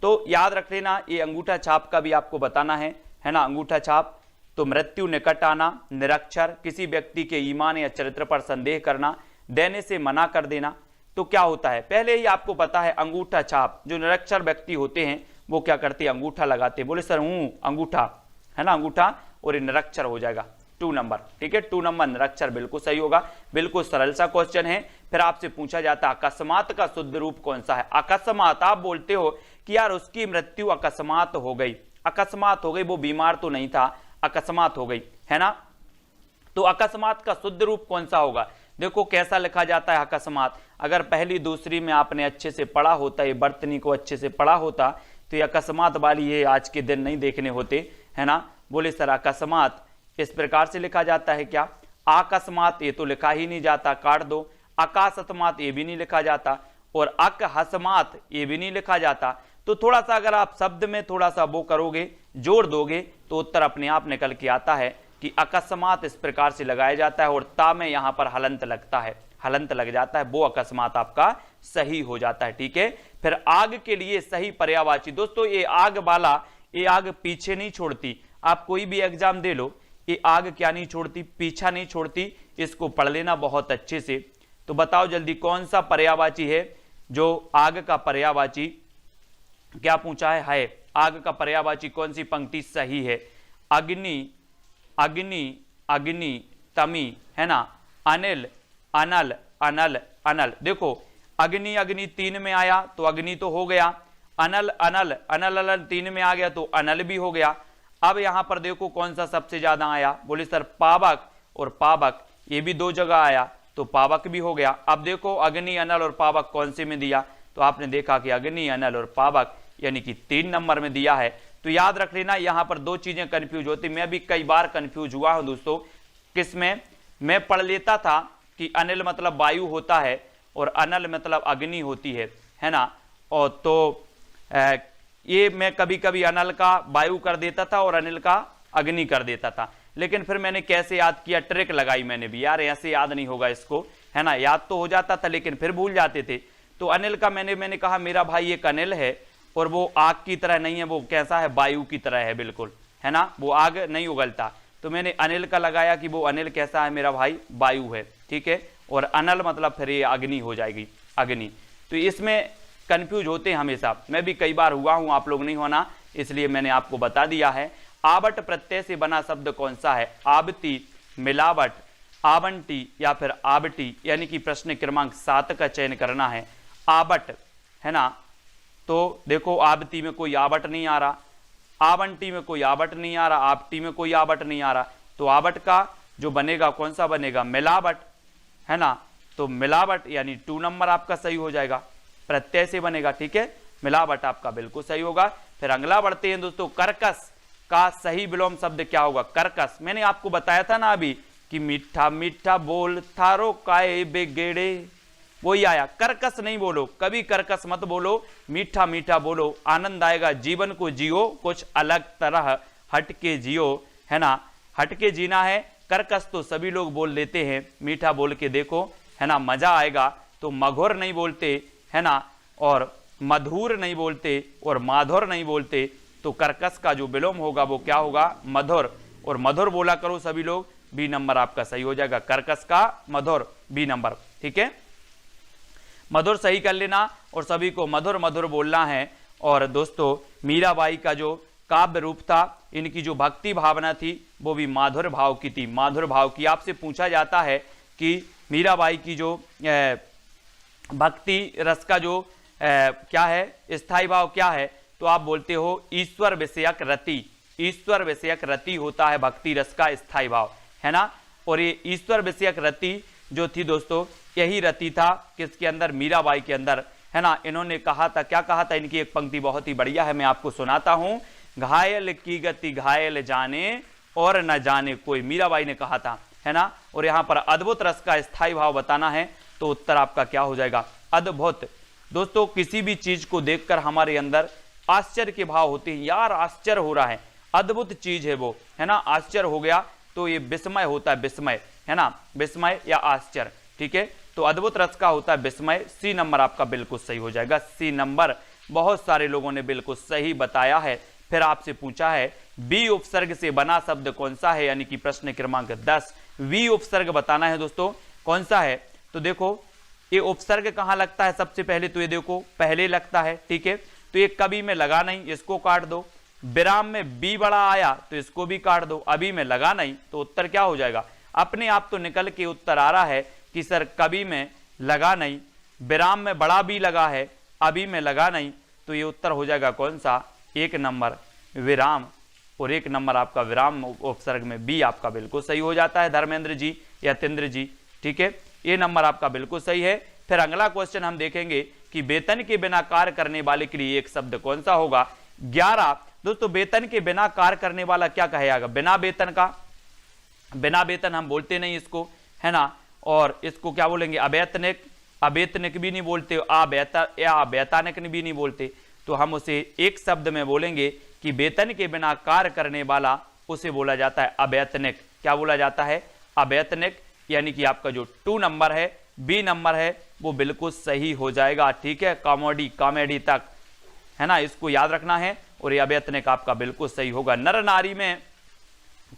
तो याद रख लेना, ये अंगूठा छाप का भी आपको बताना है ना। अंगूठा छाप तो मृत्यु निकट आना, निरक्षर, किसी व्यक्ति के ईमान या चरित्र पर संदेह करना, देने से मना कर देना। तो क्या होता है, पहले ही आपको पता है अंगूठा छाप, जो निरक्षर व्यक्ति होते हैं वो क्या करते हैं, अंगूठा लगाते हैं। बोले सर अंगूठा है ना, अंगूठा, और ये निरक्षर हो जाएगा 2 नंबर, ठीक है। 2 नंबर निरक्षर बिल्कुल सही होगा। बिल्कुल सरल सा क्वेश्चन है। फिर आपसे पूछा जाता है अकस्मात का शुद्ध रूप कौन सा है। अकस्मात, आप बोलते हो कि यार उसकी मृत्यु अकस्मात हो गई, अकस्मात हो गई, वो बीमार तो नहीं था, अकस्मात हो गई, है ना। तो अकस्मात का शुद्ध रूप कौन सा होगा, देखो कैसा लिखा जाता है अकस्मात। अगर पहली दूसरी में आपने अच्छे से पढ़ा होता, ये बर्तनी को अच्छे से पढ़ा होता, तो ये अकस्मात वाली ये आज के दिन नहीं देखने होते, है ना। बोले सर अकस्मात इस प्रकार से लिखा जाता है क्या, अकस्मात ये तो लिखा ही नहीं जाता, काट दो। अकाशतमात ये भी नहीं लिखा जाता, और अकहसमात ये भी नहीं लिखा जाता। तो थोड़ा सा अगर आप शब्द में थोड़ा सा वो करोगे, जोड़ दोगे, तो उत्तर अपने आप निकल के आता है कि अकस्मात इस प्रकार से लगाया जाता है, और ता में यहां पर हलंत लगता है, हलंत लग जाता है, वो अकस्मात आपका सही हो जाता है, ठीक है। फिर आग के लिए सही पर्यायवाची, दोस्तों ये आग वाला, ये आग पीछे नहीं छोड़ती। आप कोई भी एग्जाम दे लो, ये आग क्या नहीं छोड़ती, पीछा नहीं छोड़ती। इसको पढ़ लेना बहुत अच्छे से। तो बताओ जल्दी कौन सा पर्यायवाची है जो आग का पर्यायवाची, क्या पूछा है आग का पर्यायवाची कौन सी पंक्ति सही है। अग्नि, अग्नि, अग्नि, तमी, है ना। अनिल, अनल, अनल, अनल। देखो अग्नि, अग्नि 3 में आया तो अग्नि तो हो गया। अनल, अनल, अनल, अनल 3 में आ गया तो अनल भी हो गया। अब यहां पर देखो कौन सा सबसे ज्यादा आया, बोले सर पावक और पावक, ये भी 2 जगह आया तो पावक भी हो गया। अब देखो अग्नि, अनल और पावक कौन से में दिया, तो आपने देखा कि अग्नि, अनल और पावक यानी कि 3 नंबर में दिया है। तो याद रख लेना यहां पर 2 चीजें कंफ्यूज होती, मैं भी कई बार कंफ्यूज हुआ हूं दोस्तों। किसमें, मैं पढ़ लेता था कि अनिल मतलब वायु होता है और अनल मतलब अग्नि होती है ना। और तो ये मैं कभी कभी अनल का वायु कर देता था और अनिल का अग्नि कर देता था। लेकिन फिर मैंने कैसे याद किया, ट्रिक लगाई मैंने भी, यार ऐसे याद नहीं होगा इसको, है ना। याद तो हो जाता था लेकिन फिर भूल जाते थे। तो अनिल का मैंने कहा मेरा भाई एक अनिल है और वो आग की तरह नहीं है, वो कैसा है, वायु की तरह है बिल्कुल, है ना, वो आग नहीं उगलता। तो मैंने अनिल का लगाया कि वो अनिल कैसा है मेरा भाई, वायु है, ठीक है। और अनल मतलब फिर ये अग्नि हो जाएगी, अग्नि। तो इसमें कंफ्यूज होते हैं हमेशा, मैं भी कई बार हुआ हूं, आप लोग नहीं होना, इसलिए मैंने आपको बता दिया है। आवट प्रत्यय से बना शब्द कौन सा है, आवती, मिलावट, आवंटी या फिर आवटी, यानी कि प्रश्न क्रमांक 7 का चयन करना है। आवट, है ना। तो देखो आवती में कोई आवट नहीं आ रहा, आवंटी में कोई आवट नहीं आ रहा, आवटी में कोई आवट नहीं आ रहा। तो आवट का जो बनेगा कौन सा बनेगा, मिलावट, है ना। तो मिलावट यानी 2 नंबर आपका सही हो जाएगा, प्रत्यय से बनेगा, ठीक है। मिलावट आपका बिल्कुल सही होगा। फिर अगला बढ़ते हैं दोस्तों, कर्कश का सही विलोम शब्द क्या होगा, कर्कश। मैंने आपको बताया था ना अभी कि मीठा मीठा बोल थारो काए बेगेड़े, वही आया। कर्कश नहीं बोलो, कभी कर्कश मत बोलो, मीठा मीठा बोलो, आनंद आएगा। जीवन को जियो कुछ अलग तरह, हटके जियो, है ना, हटके जीना है। कर्कश तो सभी लोग बोल लेते हैं, मीठा बोल के देखो, है ना, मजा आएगा। तो मधुर नहीं बोलते, है ना, और मधुर नहीं बोलते और माधुर नहीं बोलते। तो कर्कश का जो विलोम होगा वो क्या होगा, मधुर। और मधुर बोला करो सभी लोग, बी नंबर आपका सही हो जाएगा, कर्कश का मधुर, बी नंबर, ठीक है। मधुर सही कर लेना और सभी को मधुर मधुर बोलना है। और दोस्तों मीराबाई का जो काव्य रूप था, इनकी जो भक्ति भावना थी वो भी माधुर भाव की थी, माधुर भाव की। आपसे पूछा जाता है कि मीराबाई की जो भक्ति रस का जो क्या है, स्थायी भाव क्या है, तो आप बोलते हो ईश्वर विषयक रति, ईश्वर विषयक रति होता है भक्ति रस का स्थायी भाव, है ना। और ये ईश्वर विषयक रति जो थी दोस्तों, यही रति था किसके अंदर, मीराबाई के अंदर, है ना। इन्होंने कहा था, क्या कहा था, इनकी एक पंक्ति बहुत ही बढ़िया है, मैं आपको सुनाता हूं। घायल की गति घायल जाने और न जाने कोई, मीराबाई ने कहा था, है ना। और यहां पर अद्भुत रस का स्थायी भाव बताना है, तो उत्तर आपका क्या हो जाएगा, अद्भुत। दोस्तों किसी भी चीज को देखकर हमारे अंदर आश्चर्य के भाव होते हैं, यार आश्चर्य हो रहा है, अद्भुत चीज है वो, है ना, आश्चर्य हो गया तो ये विस्मय होता है, विस्मय। है ना, विस्मय या आश्चर्य। ठीक है, तो अद्भुत रस का होता है विस्मय। सी नंबर आपका बिल्कुल सही हो जाएगा, सी नंबर। बहुत सारे लोगों ने बिल्कुल सही बताया है। फिर आपसे पूछा है बी उपसर्ग से बना शब्द कौन सा है, यानी कि प्रश्न क्रमांक 10। वी उपसर्ग बताना है दोस्तों कौन सा है। तो देखो ये उपसर्ग कहां लगता है, सबसे पहले तो ये देखो पहले लगता है। ठीक है, तो ये कभी में लगा नहीं, इसको काट दो। विराम में बी बड़ा आया तो इसको भी काट दो। अभी में लगा नहीं तो उत्तर क्या हो जाएगा, अपने आप तो निकल के उत्तर आ रहा है कि सर कभी में लगा नहीं, विराम में बड़ा बी लगा है, अभी में लगा नहीं, तो ये उत्तर हो जाएगा कौन सा, 1 नंबर विराम। और 1 नंबर आपका विराम उपसर्ग में बी आपका बिल्कुल सही हो जाता है धर्मेंद्र जी या तेंद्र जी। ठीक है, ये नंबर आपका बिल्कुल सही है। फिर अगला क्वेश्चन हम देखेंगे कि वेतन के बिना कार्य करने वाले के लिए एक शब्द कौन सा होगा। 11 दोस्तों, वेतन के बिना कार्य करने वाला क्या कहेगा, बिना वेतन का। बिना वेतन हम बोलते नहीं इसको, है ना, और इसको क्या बोलेंगे, अवैतनिक। अवैतनिक भी नहीं बोलते, अवैतनिक भी नहीं बोलते, तो हम उसे एक शब्द में बोलेंगे कि वेतन के बिना कार्य करने वाला उसे बोला जाता है अवैतनिक। क्या बोला जाता है, अवैतनिक। यानी कि आपका जो 2 नंबर है, बी नंबर है, वो बिल्कुल सही हो जाएगा। ठीक है, कॉमेडी तक, है ना, इसको याद रखना है। और ये अवैतनिक आपका बिल्कुल सही होगा। नर नारी में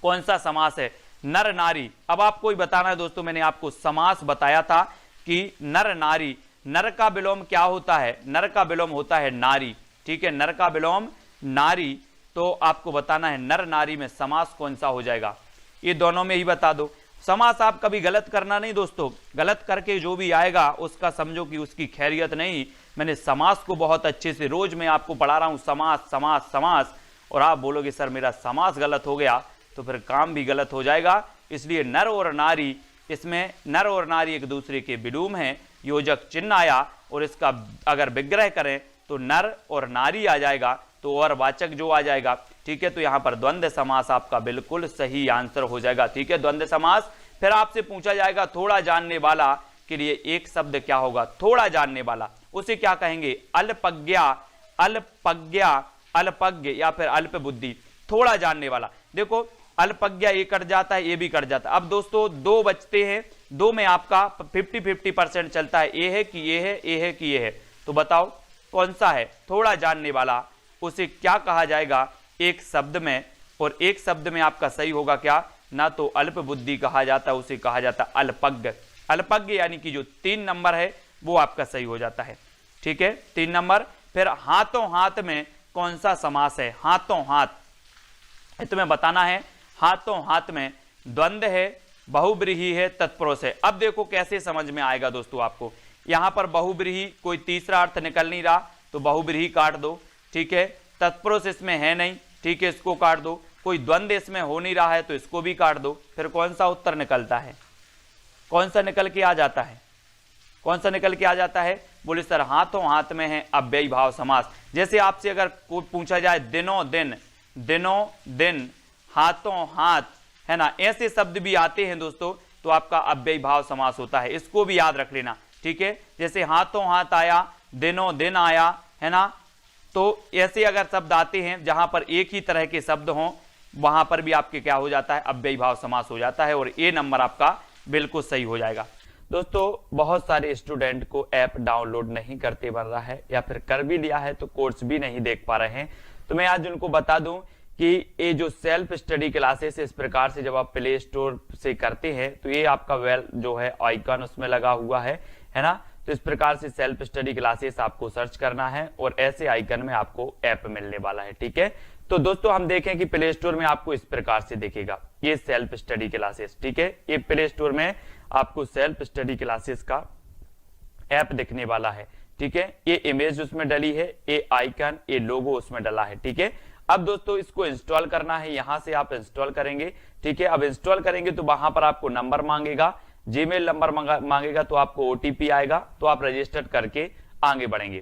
कौन सा समास है, नर नारी। अब आपको ही बताना है दोस्तों, मैंने आपको समास बताया था कि नर नारी, नर का विलोम क्या होता है, नर का विलोम होता है नारी। ठीक है, नर का विलोम नारी। तो आपको बताना है नर नारी में समास कौन सा हो जाएगा, ये दोनों में ही बता दो। समास आप कभी गलत करना नहीं दोस्तों, गलत करके जो भी आएगा उसका समझो कि उसकी खैरियत नहीं। मैंने समास को बहुत अच्छे से रोज मैं आपको पढ़ा रहा हूं, समास समास समास, और आप बोलोगे सर मेरा समास गलत हो गया, तो फिर काम भी गलत हो जाएगा। इसलिए नर और नारी, इसमें नर और नारी एक दूसरे के विलोम हैं, योजक चिन्ह आया और इसका अगर विग्रह करें तो नर और नारी आ जाएगा, तो और वाचक जो आ जाएगा। ठीक है, तो यहां पर द्वंद्व समास आपका बिल्कुल सही आंसर हो जाएगा। ठीक है, द्वंद्व समास। फिर आपसे पूछा जाएगा थोड़ा जानने वाला के लिए एक शब्द क्या होगा, थोड़ा जानने वाला उसे क्या कहेंगे, अल्पज्ञा, अल्पज्ञा, अल्पज्ञ या फिर अल्प बुद्धि। थोड़ा जानने वाला, देखो अल्पज्ञा ये कट जाता है, ये भी कट जाता है। अब दोस्तों 2 बचते हैं, 2 में आपका 50-50% चलता है, ये है कि ये है, ये है कि ये है। तो बताओ कौन सा है थोड़ा जानने वाला, उसे क्या कहा जाएगा एक शब्द में। और एक शब्द में आपका सही होगा क्या, ना तो अल्प बुद्धि कहा जाता है, उसे कहा जाता है अल्पज्ञ। अल्पज्ञ यानी कि जो 3 नंबर है वो आपका सही हो जाता है। ठीक है, 3 नंबर। फिर हाथों हाथ में कौन सा समास है, हाथों हाथ, तुम्हें बताना है। हाथों हाथ में द्वंद्व है, बहुब्रीहि है, तत्पुरुष है। अब देखो कैसे समझ में आएगा दोस्तों आपको, यहां पर बहुब्रीहि कोई तीसरा अर्थ निकल नहीं रहा तो बहुब्रीहि काट दो। ठीक है, तत्पुरुष इसमें है नहीं, ठीक है, इसको काट दो। कोई द्वंद्व इसमें हो नहीं रहा है तो इसको भी काट दो। फिर कौन सा उत्तर निकलता है, कौन सा निकल के आ जाता है, कौन सा निकल के आ जाता है, बोले सर हाथों हाथ में है अव्ययी भाव समास। जैसे आपसे अगर कोई पूछा जाए दिनों दिन, दिनों दिन, हाथों हाथ, है ना, ऐसे शब्द भी आते हैं दोस्तों, तो आपका अव्ययी भाव समास होता है, इसको भी याद रख लेना। ठीक है, जैसे हाथों हाथ आया, दिनों दिन आया, है ना, तो ऐसे अगर शब्द आते हैं जहां पर एक ही तरह के शब्द हों, वहां पर भी आपके क्या हो जाता है, अव्ययी भाव समास हो जाता है। और ये नंबर आपका बिल्कुल सही हो जाएगा। दोस्तों बहुत सारे स्टूडेंट को ऐप डाउनलोड नहीं करते बन रहा है, या फिर कर भी लिया है तो कोर्स भी नहीं देख पा रहे हैं। तो मैं आज उनको बता दूं कि ये जो सेल्फ स्टडी क्लासेस इस प्रकार से जब आप प्ले स्टोर से करते हैं तो ये आपका वेल जो है आइकन उसमें लगा हुआ है ना। तो इस प्रकार से सेल्फ स्टडी क्लासेस आपको सर्च करना है और ऐसे आइकन में आपको ऐप मिलने वाला है। ठीक है, तो दोस्तों हम देखें कि प्ले स्टोर में आपको इस प्रकार से दिखेगा ये सेल्फ स्टडी क्लासेस। ठीक है, ये प्ले स्टोर में आपको सेल्फ स्टडी क्लासेस का ऐप दिखने वाला है। ठीक है, ये इमेज उसमें डली है, ये आइकन, ये लोगो उसमें डला है। ठीक है, अब दोस्तों इसको इंस्टॉल करना है, यहां से आप इंस्टॉल करेंगे। ठीक है, अब इंस्टॉल करेंगे तो वहां पर आपको नंबर मांगेगा, जीमेल नंबर मांगेगा, तो आपको ओटीपी आएगा, तो आप रजिस्टर करके आगे बढ़ेंगे।